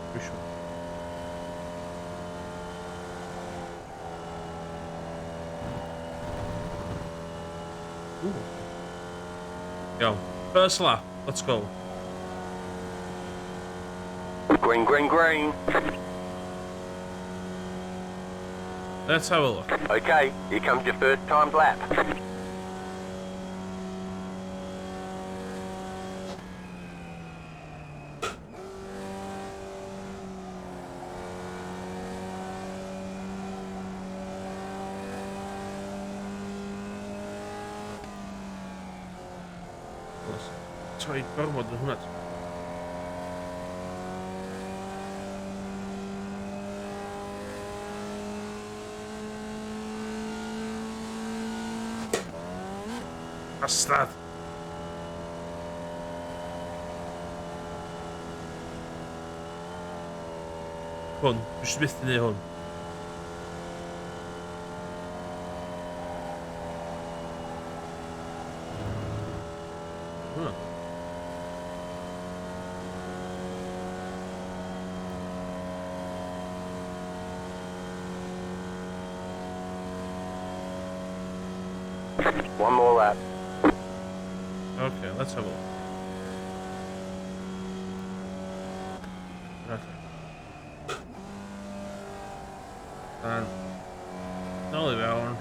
S2: Dwi siŵr. Ooh. Iawn. First lap. Let's go.
S3: Green, green, green.
S2: Let's have a look.
S3: Okay, here comes your first timed lap.
S2: Troi gormod yn hwnna. Bastard. Hwn, dwi eisiau byth yn ei hwn. Hwnna.
S3: One more lap.
S2: Okay, let's have a look. Okay. Dan. Nôl i fewn.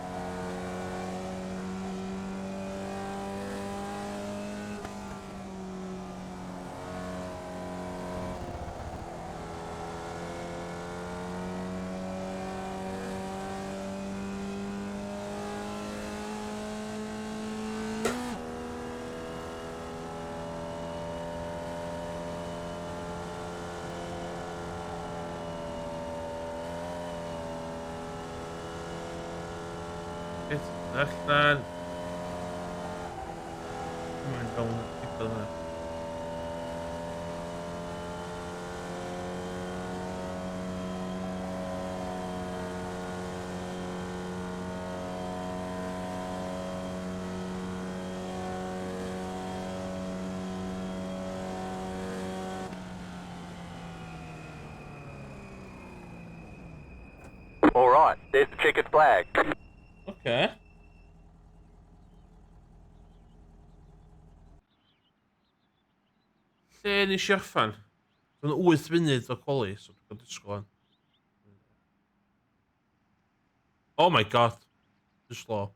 S2: Allan. Mae'n gael yn yna.
S3: All right, there's the checkered flag.
S2: Okay. Lle nes i orffan? Dwi'n 8 munud o coli, so dwi'n cael disgwyl. Oh my god. Too slow.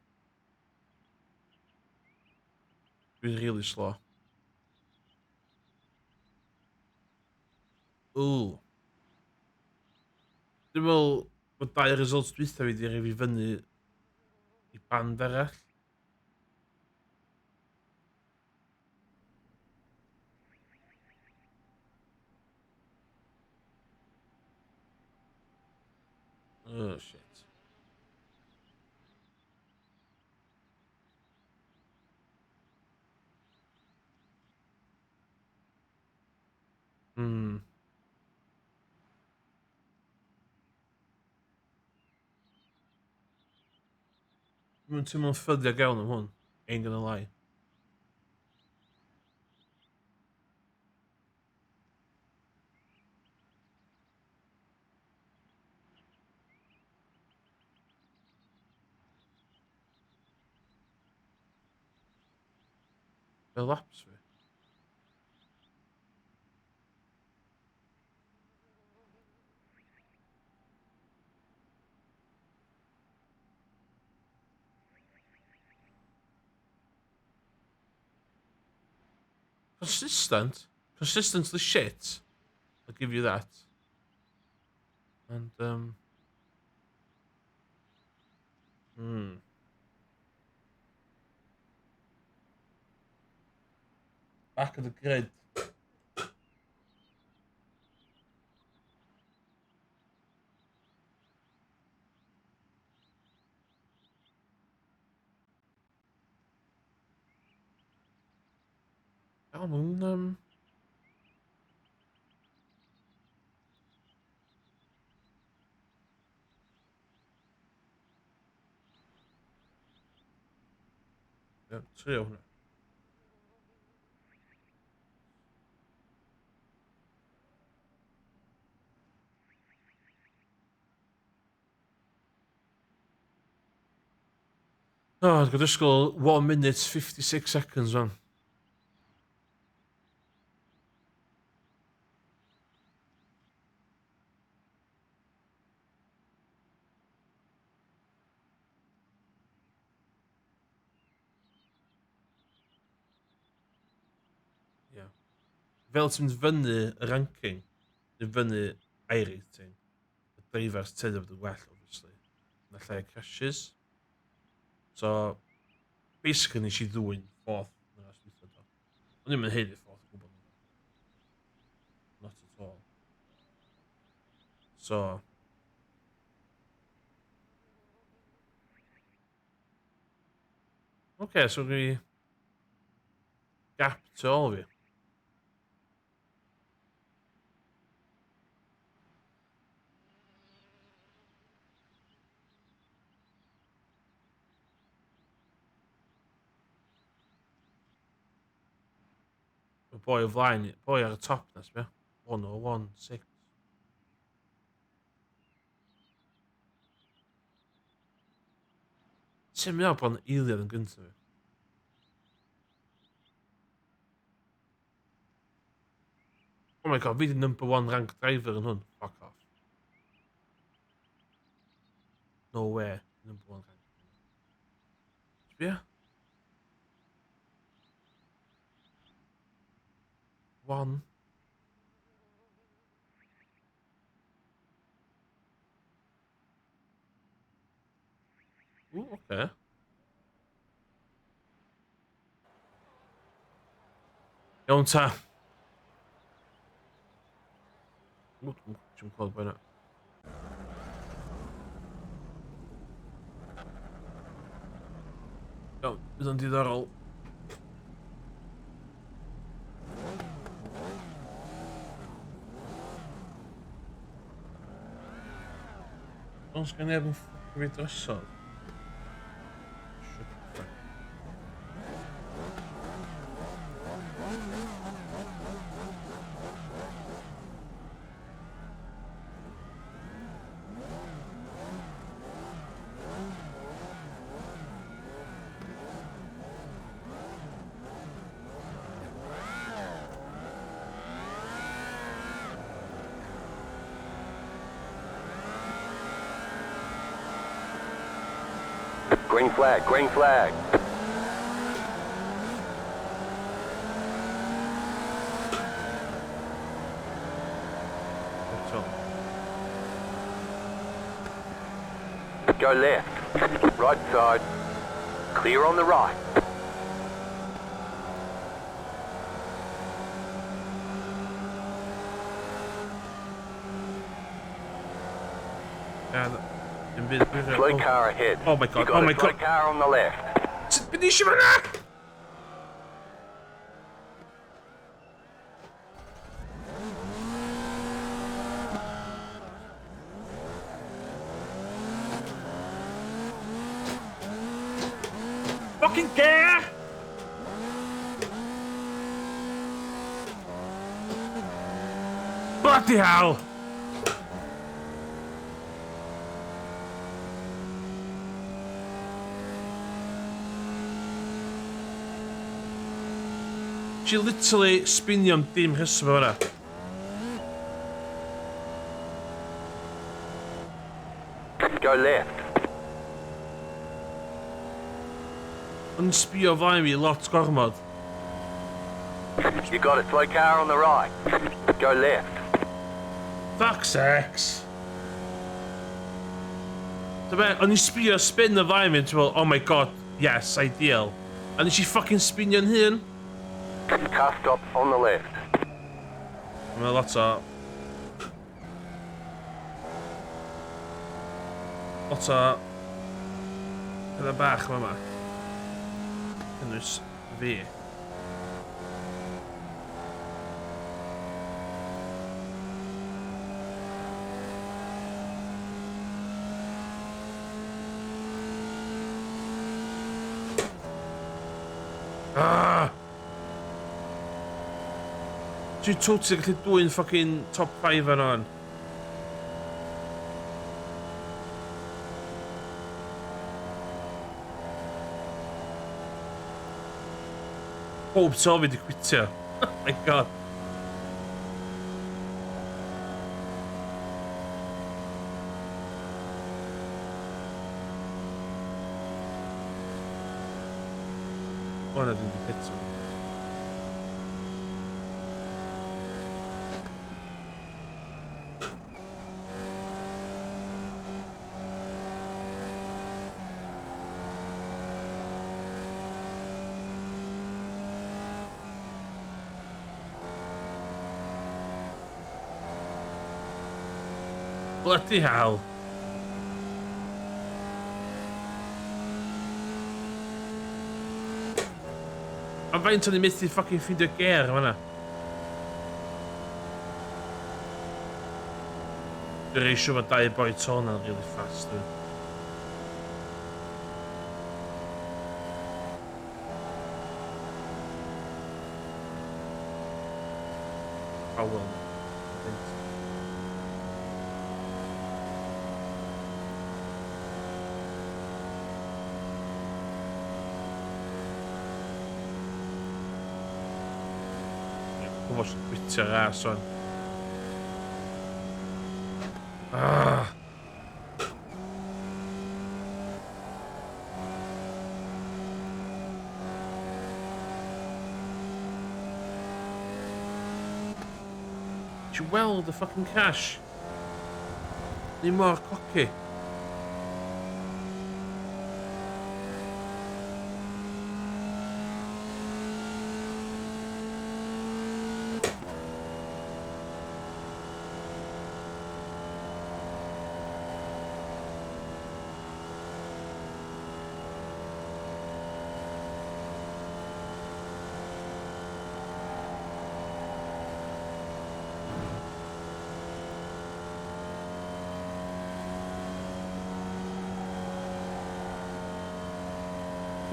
S2: Really slow. Ooh. Dwi'n meddwl bod 2 results dwytha fi 'di rhoi fi fyny i band arall. Oh shit. Hmm. Dwi'n teimlo'n ffyddiog iawn am hwn. Ain't gonna lie. Be laps fi? Consistent. Consistently shit. I'll give you that. And, back of the grid. Iawn, hwn, trio hwnna. Oh, I've got to score 1 minute 56 seconds on. Yeah. Fel ti'n fyny y ranking, yn fyny iRacing, y drivers tyd o fod yn well, obviously. Na lle crashes. So, basically nes I ddwy'n 4th yn ras dwytha do. O'n i'm yn heiddi 4th o gwbl. Not at all. So, okay, so gwi gap to all fi. Y boi o flaen, boi ar y top nes be. 101.6. Sy'n mynd bod yn eiliad yn gyntaf fi. Oh my god, fi di #1 rank driver yn hwn. Fuck off. No way. #1 rank. Sbia? 1. Ooh, okay. Iawn ta. Ooh, dwi'n clywed boi na. Iawn, bydd o'n diddorol. Os gan neb yn ffocin fi drosodd. Shut the fuck.
S3: Green flag, green flag.
S2: That's all.
S3: Go left. Right side. Clear on the right.
S2: Yeah,
S3: Slow car ahead.
S2: Oh my god,
S3: You got
S2: oh my
S3: a slow
S2: god.
S3: car on the left.
S2: Finisce là! Fucking care! Bloody hell! She literally spinio am dim rheswm o hwnna.
S3: Go left.
S2: Yn sbio flaen fi lot gormod.
S3: You got a slow car on the right. Go left.
S2: Fuck's sakes. Dyma, o'n i'n sbio spin y flaen fi, ti'n meddwl, oh my god, yes, ideal. A nes i fucking spinio'n hun.
S3: Car stop on the left.
S2: Mae lot o... Lot o... Hynna bach yma. Cynnwys fi. Ah! Dwi'n totally gallu dwy'n fucking top 5 yn on. Pob tro fi di quitio. Oh my god. O na, dwi'n di pitio. Bloody hell. Am faint o'n i methu fucking ffindio ger fan'na. Dwi'n rei siŵr bod dau boi tôn yn really fast dwi'n. Oh well. Gwybod sy'n gwitio'r ras o'n. Ah. Did you weld the fucking cash? Ni mor cocky.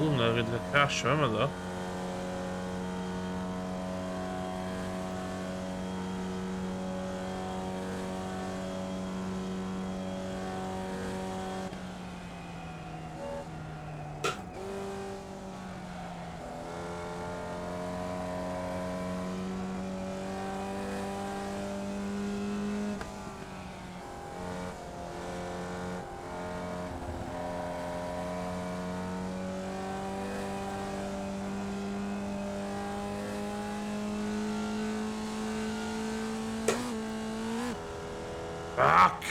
S2: Ooh, no, rid y crash yma ddo. Fuck!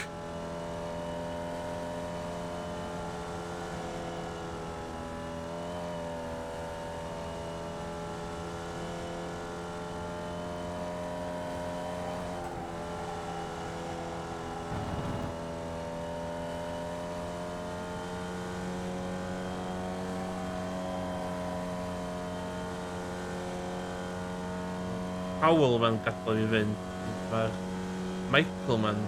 S2: Powell ma'n gadael i fynd. Mae'r Michael ma'n...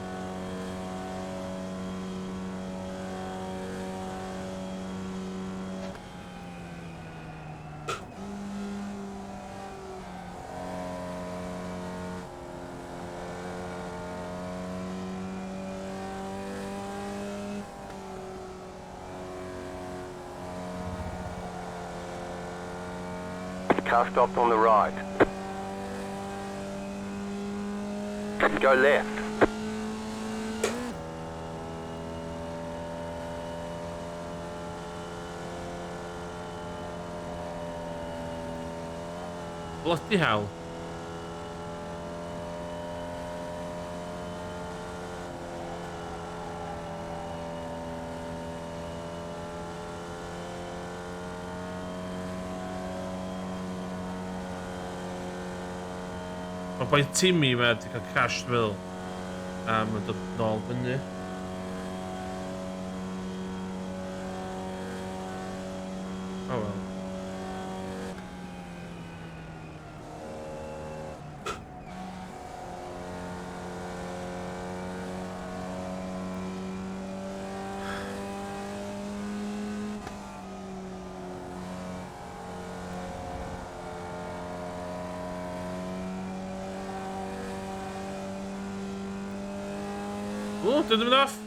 S3: Car stopped on the right. Go left.
S2: Bloody hell. Mae boi Timmy ma wedi cael cash fel. A mae'n dod nôl fyny. Oh well. Oh, did him enough?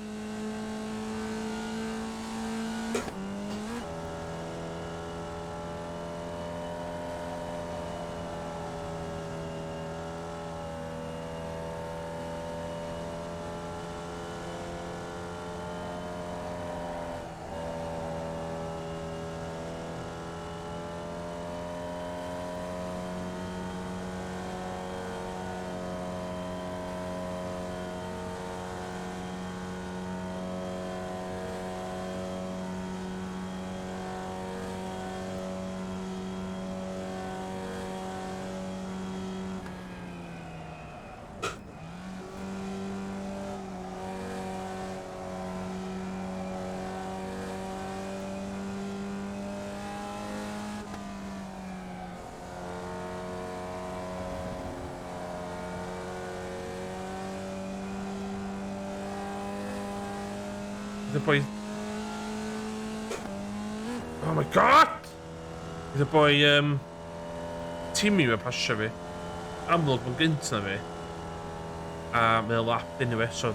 S2: The boy. Oh my god! The boy, Timmy ma pasio fi. Amlwg mae'n gynt na fi. A mae'n lap unrhyw so...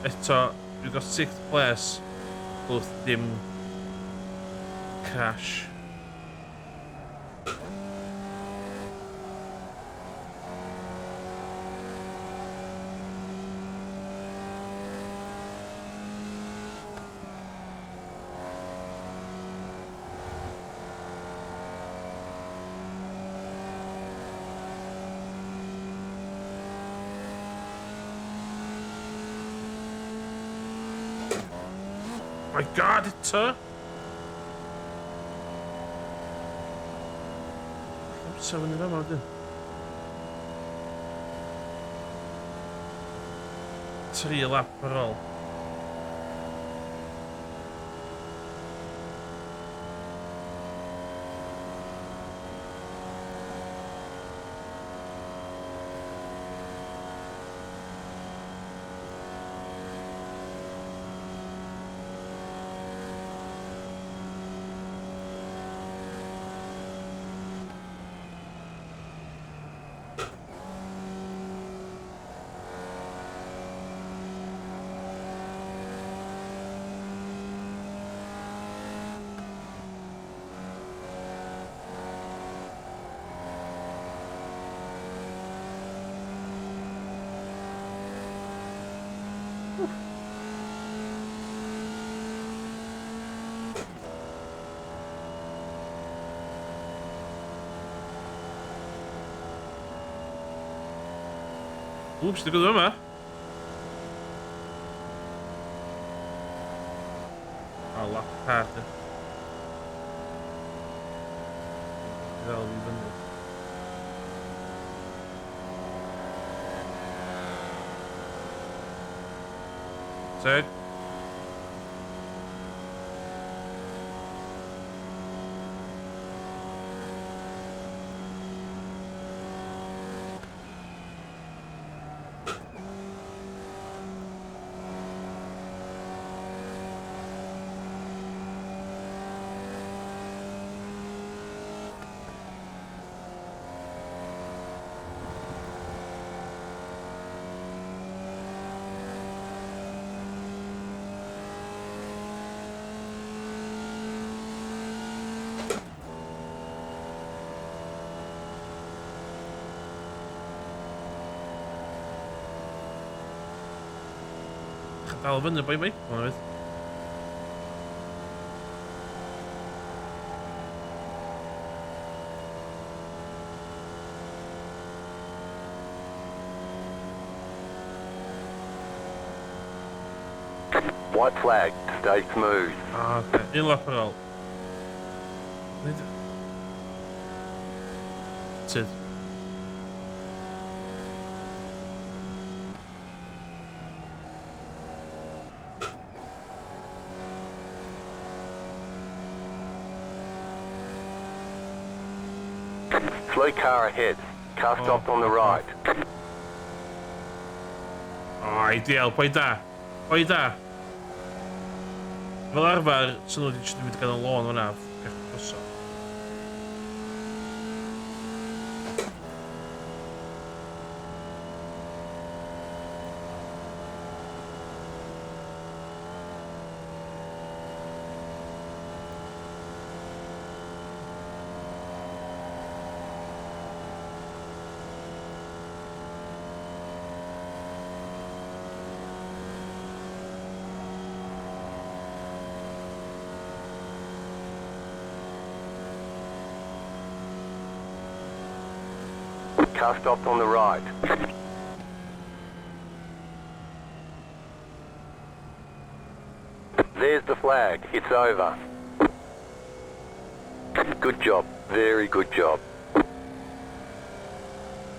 S2: Eto, we've got 6th place, both dim crash. My god, it's her. I'm 7 of them, I do. 3 lap per all. Oeps, dat kunnen we maar. Allah, kaarten. Wel, wie ben ik? Zeg. Gaat winnen bij mij? Maar weet.
S3: White flag, stay smooth.
S2: Ah, oké. Heel lateral. Niet. Zit.
S3: Slow car ahead. Car stopped on the right.
S2: Ah, ideaal. Poi daar. Poi daar. Fel arfer, sy'n nhw wedi jyst mynd i gael y lôn o'na. Gach croso.
S3: Car stopped on the right. There's the flag. It's over. Good job. Very good job.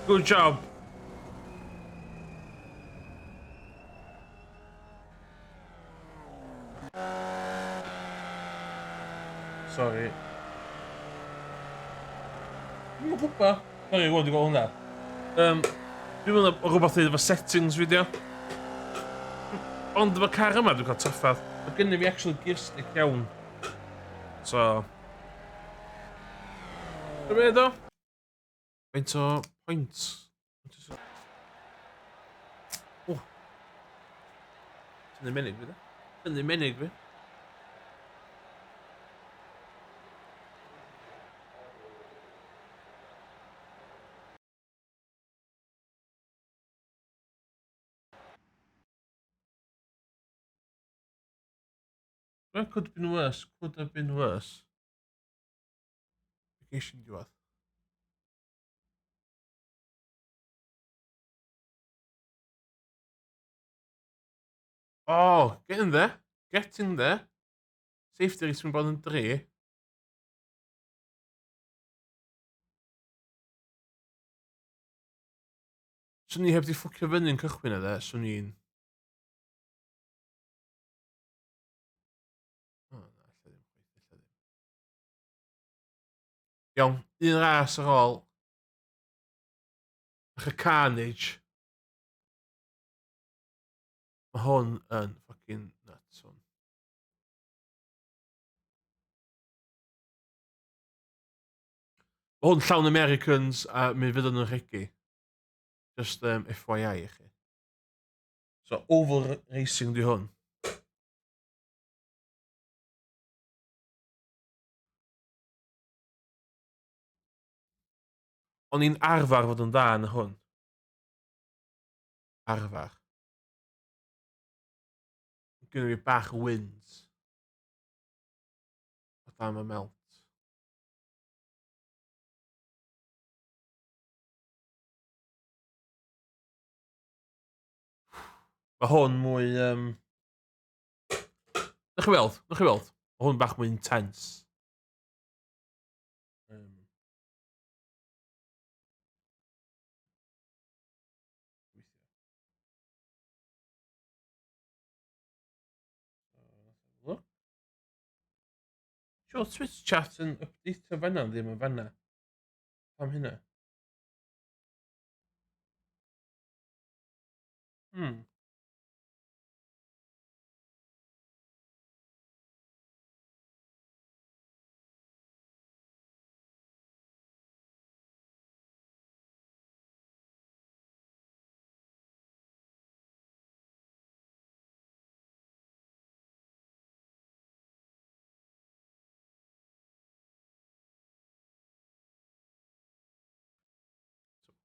S2: Good job. Sorry. Dwi'n gwybod. Sorry, gwybod, dwi'n gwybod hwnna. Dwi'n meddwl rhywbeth i efo settings fideo. Ond efo car yma dwi'n cael traffath. Mae gennym fi actually gear stick iawn. So... Dwi'n meddwl do? Faint o points? O! Tynnu menig fi da. Tynnu menig fi. That could have been worse. Could have been worse. Vacation diwedd. Oh, getting there. Getting there. Safety race yn bod yn 3. Swn ni heb di ffwcio fyny'n cychwyn yna, swn ni'n... O, na, illa ddim. Illa ddim. Iawn, un ras ar ôl. Ach y carnage. Mae hwn yn fucking nuts hwn. Mae hwn llawn Americans a mi fydd yn rhegi. Just FYI i chi. So, oval racing di hwn. O'n i'n arfer fod yn da yn hwn. Arfer. Gynnu fi bach o wins. O dan y melt. Mae hwn mwy... Na chi weld, na chi weld. Mae hwn bach mwy intense. Look. Sure, Twitch chat yn update fanna, ddim yn fanna. Pam hynna?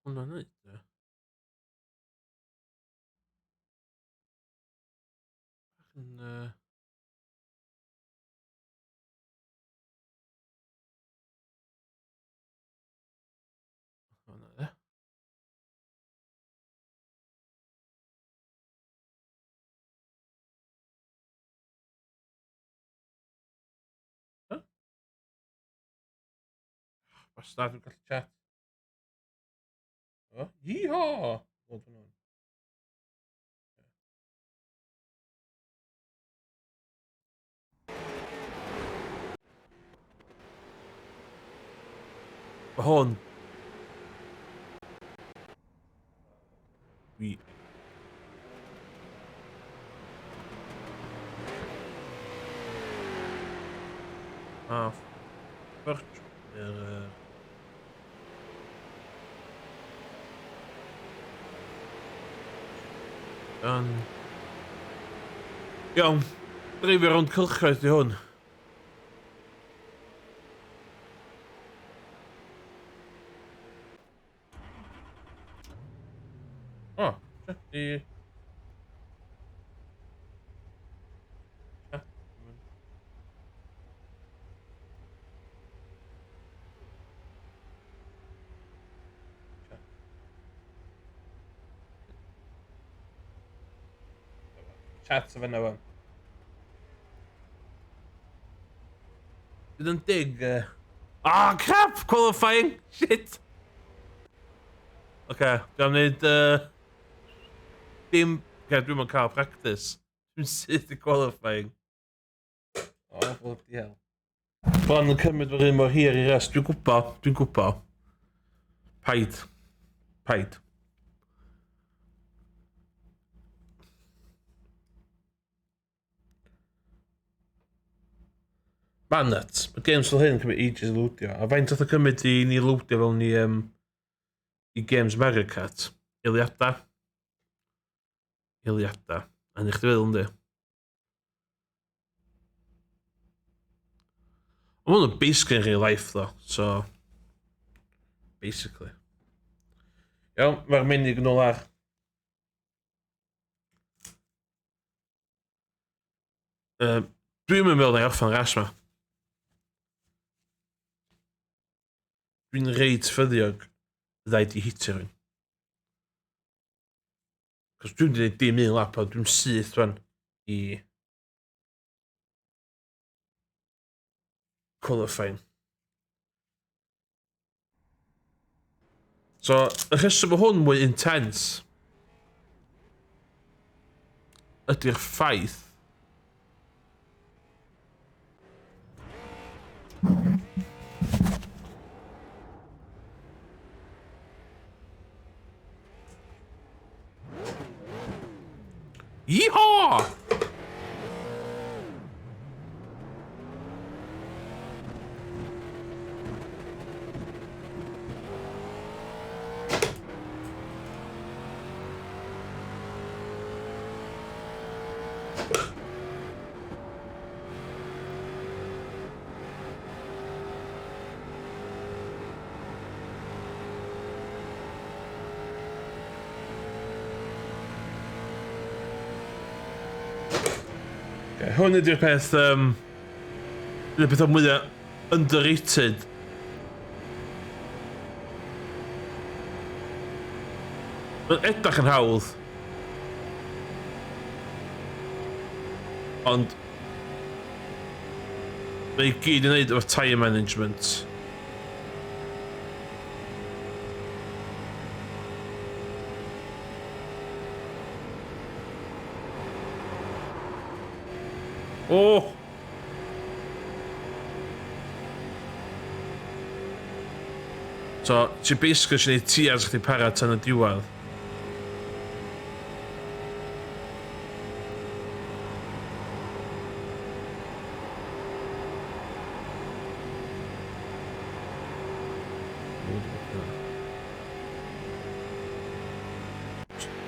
S2: Hwnna'n neud, e? Yn, hwnna, e? Bastard, dwi'n gallu chat. O, yeehaw! Wel, dwi'n on. Mae hwn... Dwi... Birch... Iawn. Dreifio rownd cylchoedd di hwn. O, di... Chat o fanna wan. Bydd yn dig... Ah, crap! Qualifying! Shit! Oce, dwi'n neud... Dim... Oce, dwi'n mynd cael practice. Dwi'n syth i qualifying. Oh, bloody hell. Bron yn cymryd fy rhan mor hir i rest. Dwi'n gwybod. Paid. Man nuts. Mae games fel hyn yn cymryd ages i lwdio. A faint oedd y cymryd i ni lwdio fel ni i Games Americat. Iliada. A ni chdi feddwl yndi. Mae hwn yn basically in real life though, so... Basically. Iawn, mae'r menig yn ôl ar. Dwi'n meddwl na i orffan ras ma. Dwi'n reit ffyddiog ddaid i hitio rhywun. Cos dwi'n gwneud dim un lap a dwi'n syth rwan i qualifying. So, y rheswm o hwn mwy intense ydy'r ffaith Yeehaw! Hwn ydy'r peth, ydy'r peth o mwyaf underrated. Mae'n edrych yn hawdd. Ond... Mae i gyd yn neud efo tyre management. O! So, ti basically eisiau gwneud ti as chdi para tan y diwedd.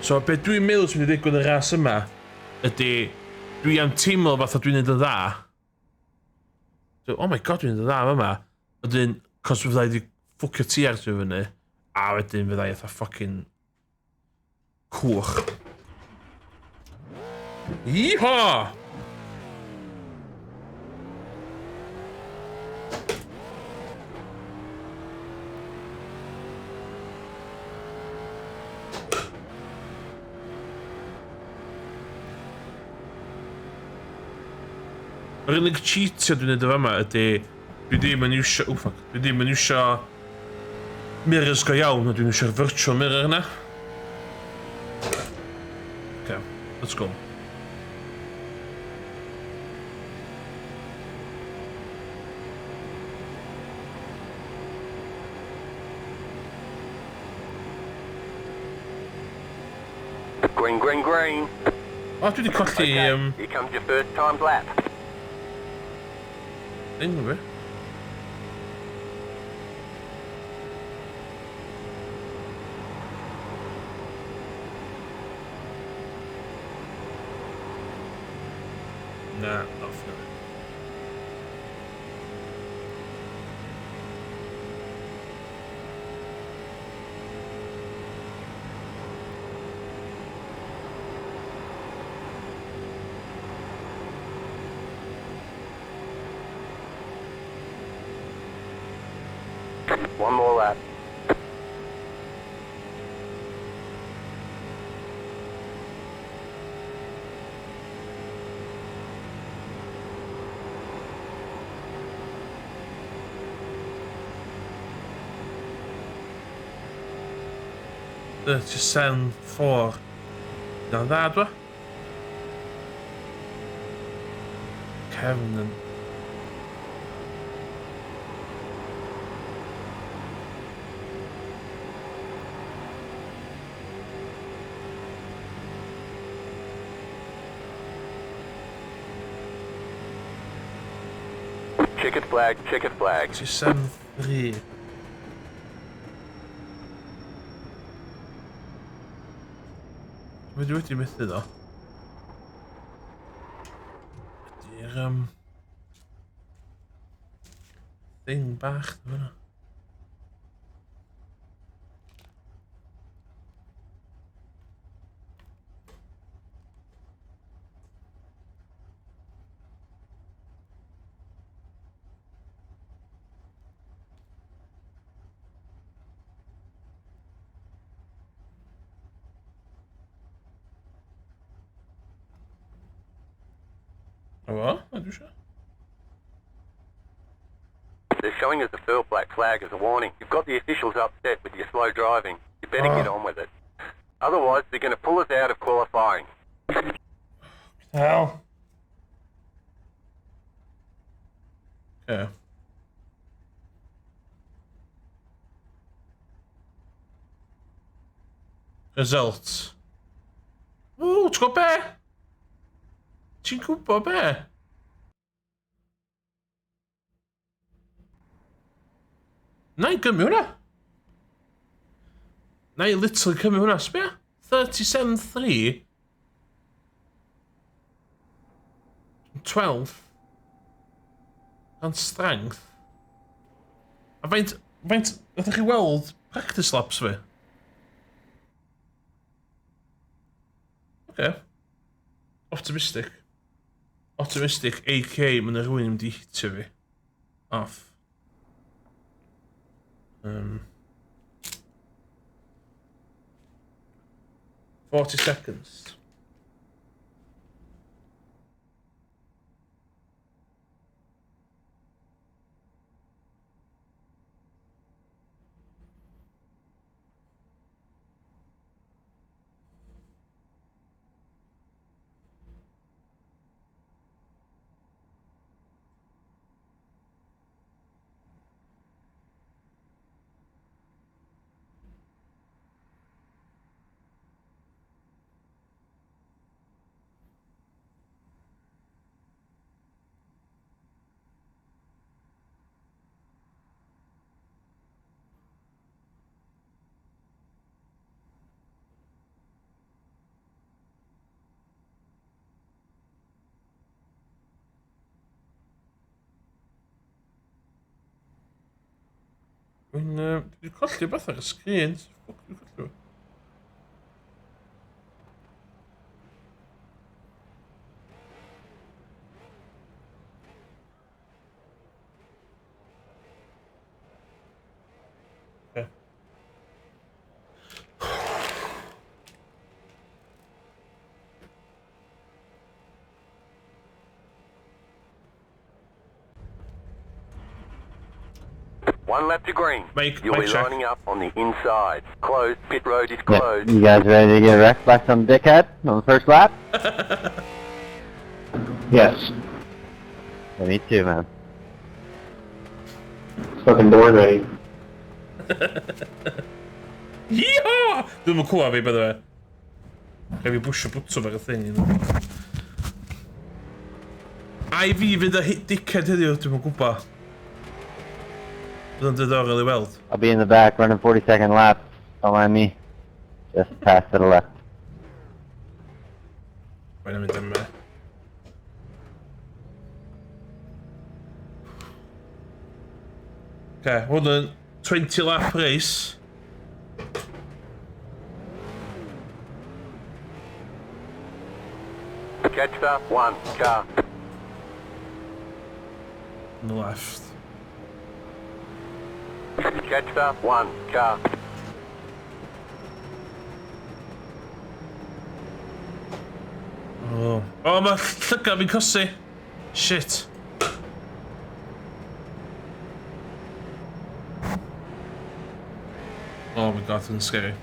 S2: So, be dwi'n meddwl sy'n mynd i ddigwydd y ras yma ydy, dwi am teimlo fatha dwi'n neud yn dda. So, oh my god, dwi'n neud yn dda yma. Ydyn, cos fydda i wedi ffwcio ti ar ti fyny, a wedyn fydda i eitha ffocin cwch. Iho! Yr unig cheatio dwi'n neud o fama ydy dwi ddim yn iwsio... Oh fuck. Dwi ddim yn iwsio mirrors go iawn, a dwi'n iwsio'r virtual mirror yna. Okay, let's go.
S3: Green, green, green.
S2: O, dwi wedi colli...
S3: Here comes your first timed lap.
S2: Thing of it. Nah, not for now.
S3: One more lap.
S2: Just sound for... Now that one. Kevin and...
S3: Checkered flag, checkered flag.
S2: Just sound free. Mae wedi methu ddo. Ydy'r thing bach dyma. Oh, what?
S3: They're showing us the furl black flag as a warning. You've got the officials upset with your slow driving. You better get on with it. Otherwise, they're going to pull us out of qualifying.
S2: Hell. Okay. Results. Oh, it's got bear. Ti'n gwybod be? Na i gymryd hwnna. Na i literally cymryd hwnna, sbia? 37.3. 12. And strength. A faint, ydych chi weld practice laps fi? Okay. Optimistic. Optimistic, AK, mae yna rhywun yn mynd i hitio fi. Off. 40 seconds. Dwi'n colli beth ar y sgrin. Fuck, dwi'n colli. Okay.
S3: One lap to green. You'll be
S2: check.
S3: lining up on the inside. Closed. Pit road is closed.
S5: You guys ready to get wrecked by some dickhead on the first lap?
S4: Yes.
S5: Yeah, me too, man.
S4: Fucking bored ready.
S2: Yeehaw! Dwi'n mynd cwaf fi, by the way. Rhaid fi bwysio bwtwm ar y thing. A I fi fynd a dickhead heddiw, dwi'n mynd gwybod. Bydd yn diddorol I weld.
S5: I'll be in the back running 40-second laps. Don't mind me. Just pass to the left.
S2: Mae'n mynd yma. Okay, hwn yn 20 lap race.
S3: Catch the one car.
S2: On the left.
S3: Catch the one car.
S2: Oh, mae llygad fi'n cosi. Shit. Oh my god, it's scary.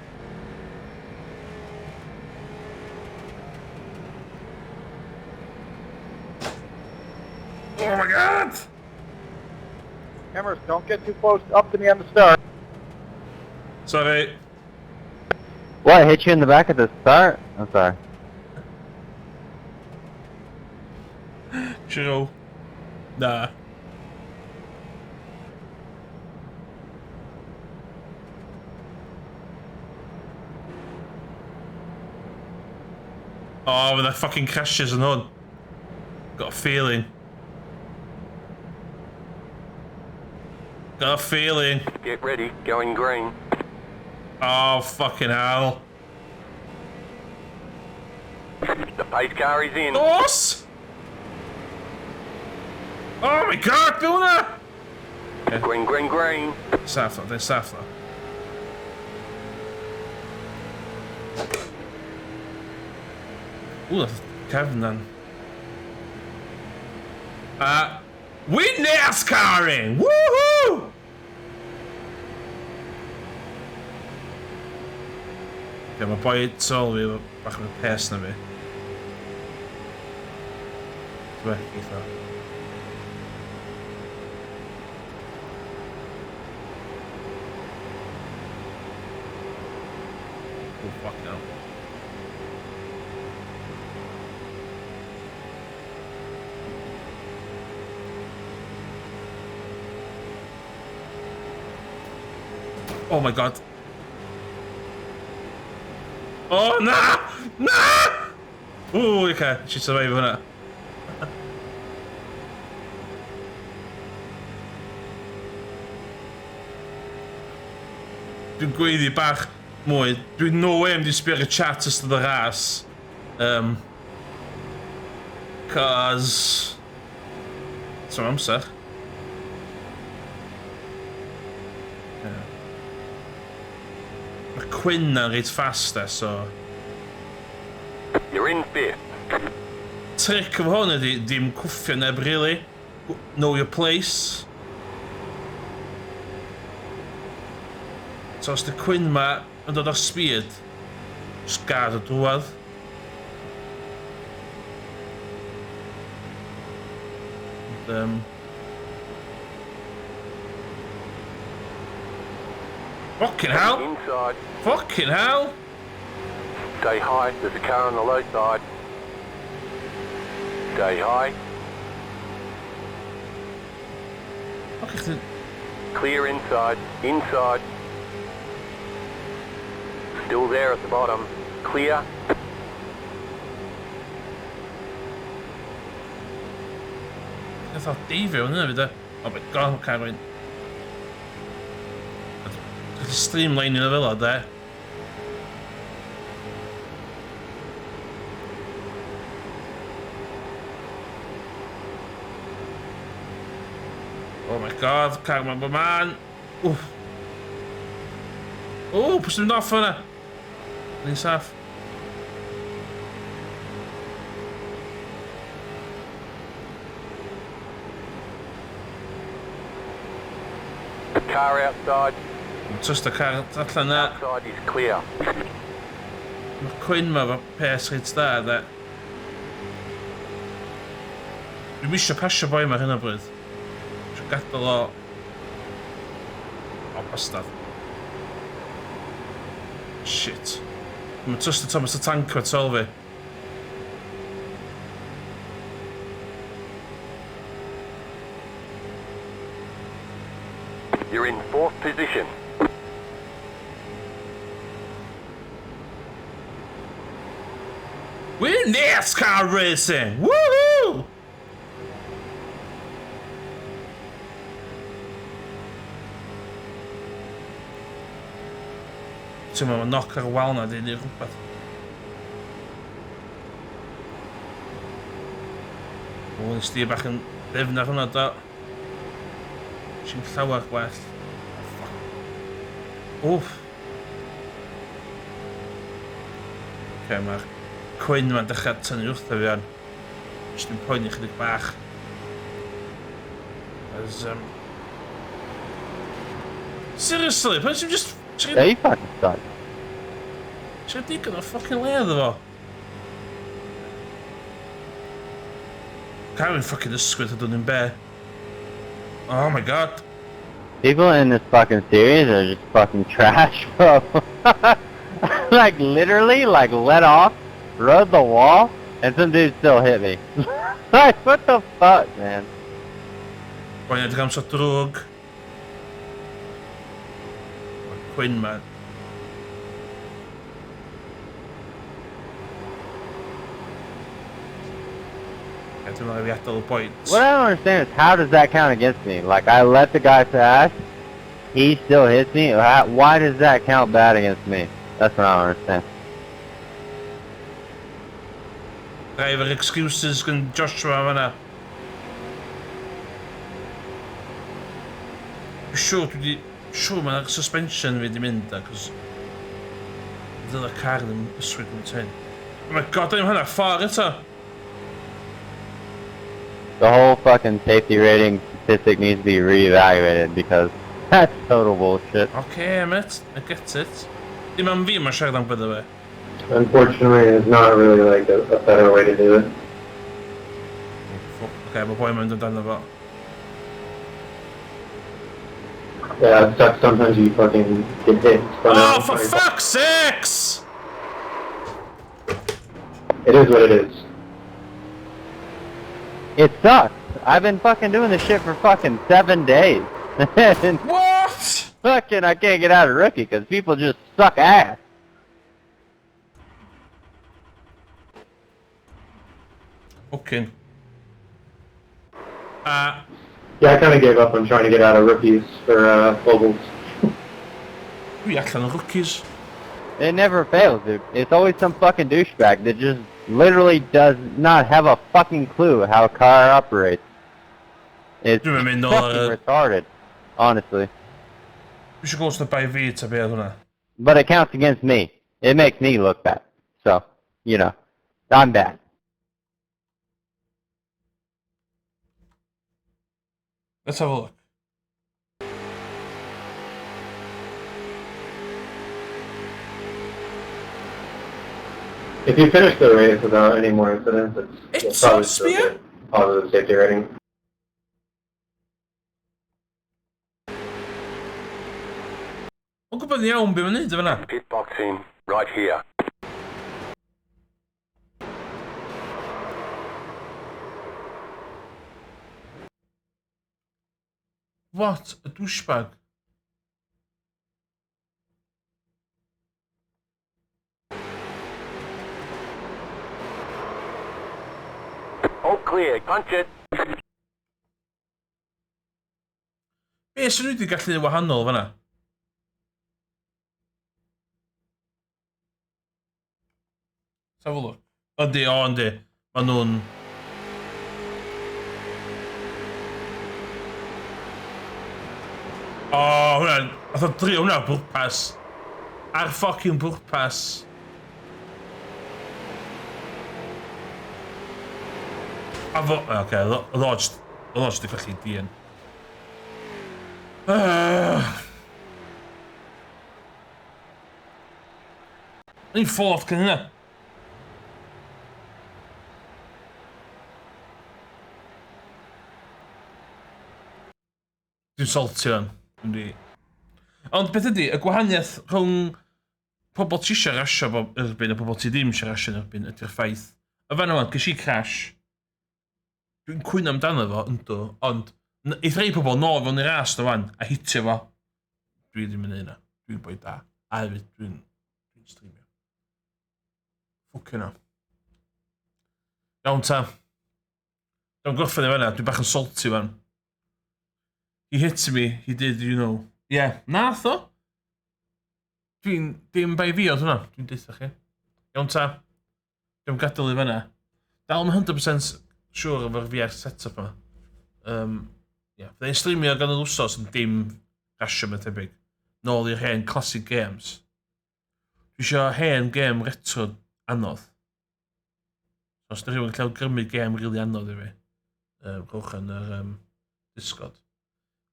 S2: Oh my god!
S6: Cameras, don't get too close up to me on the start.
S2: Sorry.
S5: What, I hit you in the back at the start? I'm sorry.
S2: True. Nah. Oh, when that fucking crashes and on. Got a feeling. Got a feeling.
S3: Get ready. Going green.
S2: Oh, fucking hell.
S3: The pace car is in.
S2: What? Oh my god, Buna!
S3: Green, green, green.
S2: Safla, there's Safla. Ooh, that's Kevin then. We're NASCARing! Woohoo! Okay, mae boi tol fi bach yn y pes na fi. Dwi'n eitha. Oh, fuck no. Oh my god. Oh, nah! Nah! Ooh, okay. She's surviving it. Dwi'n gweiddi bach mwy. Dwi'n no way am di sbio ar y chat ystod y ras. Cos... It's am amser. Mae Quinn na'n reit faster, so...
S3: You're in fifth.
S2: Trick of hwn ydi, dim cwffio neb, really. Know your place. So os dy Quinn ma yn dod o'r speed, just gad o drwad. Fucking hell!
S3: Inside.
S2: Fucking hell!
S3: Stay high. There's a car on the low side. Stay high.
S2: Fucking...
S3: Clear inside. Inside. Still there at the bottom. Clear.
S2: I thought Davey, wasn't it? Oh my god, okay, right. streamlining o fel o, de. Oh my god, car yma bod man. Wff. O, pwys ddim off hwnna. Ni'n saff.
S3: Car outside.
S2: Just y car allan na.
S3: Outside is clear.
S2: Mae'r cwyn ma fo pes reit da, de. Dwi'n eisiau pasio boi ma hyn o bryd. Eisiau gadael o... O, bastard. Shit. Mae'n trust y Thomas y tank o tol fi.
S3: You're in 4th position.
S2: We're NASCAR racing! Woohoo! Ti'n meddwl, mae knock ar y wal na di neu rhywbeth. O, nes di bach yn ddefn ar hwnna do. Si'n llawer gwell. Wff. Ok, mae'r cwyn yma'n dechrau tynnu wrtho fi an. Jyst yn poeni chydig bach. As, seriously, pan sy'n just...
S5: Yeah, you fucking suck.
S2: Si'n digon o ffocin le iddo fo. Cael fi'n ffocin ysgwyd a dyn nhw'n be. Oh my god.
S5: People in this fucking series are just fucking trash, bro. Like, literally, like, let off, rode the wall, and some dude still hit me. Like, what the fuck, man?
S2: Boi'n edrych am so drwg. Mae'r cwyn ma. Dwi'n meddwl i adael y bwynt.
S5: What I don't understand is how does that count against me? Like, I let the guy pass, he still hits me. Why does that count bad against me? That's what I don't understand.
S2: Driver excuses gan Joshua fan'na. Siwr mae'r suspension fi di mynd da, cos... Dyle car ddim yswyd yn tyn. Oh my god, dwi'n hynna ffordd eto!
S5: The whole fucking safety rating statistic needs to be reevaluated because that's total bullshit.
S2: Okay, mate, I get it. Dim am fi mae'n siarad am bydda fe.
S7: Unfortunately, it's not really like a better way to do it.
S2: Okay, mae boi mae'n dod arno fo.
S7: Yeah, it sucks sometimes you fucking get hit.
S2: Oh, for fuck's sakes!
S7: It is what it is.
S5: It sucks. I've been fucking doing this shit for fucking 7 days. And
S2: What?
S5: fucking I can't get out of rookie because people just suck ass.
S2: Okay.
S7: Yeah, I kind of gave up on trying to get out of rookies for globals.
S2: Dwi allan o rookies.
S5: It never fails, dude. It's always some fucking douchebag that just literally does not have a fucking clue how a car operates. It's
S2: Dwi'n mynd nôl
S5: fucking
S2: ar...
S5: retarded, honestly.
S2: Dwi eisiau gwrs na bai fi ta be oedd hwnna.
S5: But it counts against me. It makes me look bad. So, you know, I'm bad.
S2: Let's have a look.
S7: If you finish the race without any more incidents,
S2: It's
S7: you'll probably
S2: so
S7: still
S2: spear?
S7: get positive safety rating.
S2: O'n gwybod ni iawn be mae'n neud efo na.
S3: Pit box in right here.
S2: What? A douchebag?
S3: All clear, punch it.
S2: Be sy'n nhw wedi gallu wahanol fan'na? Let's have a look. Yndi, o yndi. Ma' nhw'n... O, hwnna'n... Nath o drio hwnna bwrpas. Ar ffocin bwrpas. A fo... Oce, oedd o jyst i ffechu dyn. Ni'n ffordd gan hynna. Dwi'n saltio fan. Ond beth ydy, y gwahaniaeth rhwng pobl ti eisiau rasio erbyn a pobl ti ddim eisiau rasio erbyn ydy'r ffaith. Y fan yma, ges i crash. Dwi'n cwyno amdano fo, ynddo, ond eith rei pobl nôl fewn i'r rast o fan a hitio fo. Dwi ddim yn neud yna. Dwi'n boi da. A hefyd, dwi'n streamio. Ffwcyn o. Iawn ta. Dwi'n gorffen i fanna, dwi'n bach yn salty fan. He hit me, he did, you know. Yeah, nath o. Dwi'n bai fi oedd hwnna, dwi'n deitha chi. Iawn ta. Dwi'n gadael i fanna. Dal yn 100% siŵr efo'r VR set-up yma. Fyddai'n streamio gan yr wsos yn dim rasio me tebyg. Nôl i'r hen classic games. Dwi eisiau hen game retro anodd. Os ydych chi'n cael grymu game rili anodd i fi. Rwch yn yr Discord.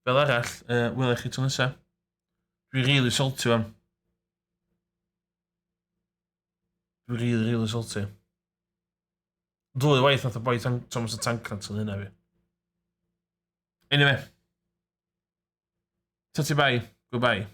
S2: Fel arall, welech chi tro nesa. Dwi'n rili salty fan. Dwi'n rili salty. Dwy waith nath o boi Thomas y Tank Nant yn hynna fi. Anyway. Ta ti bai. Goodbye.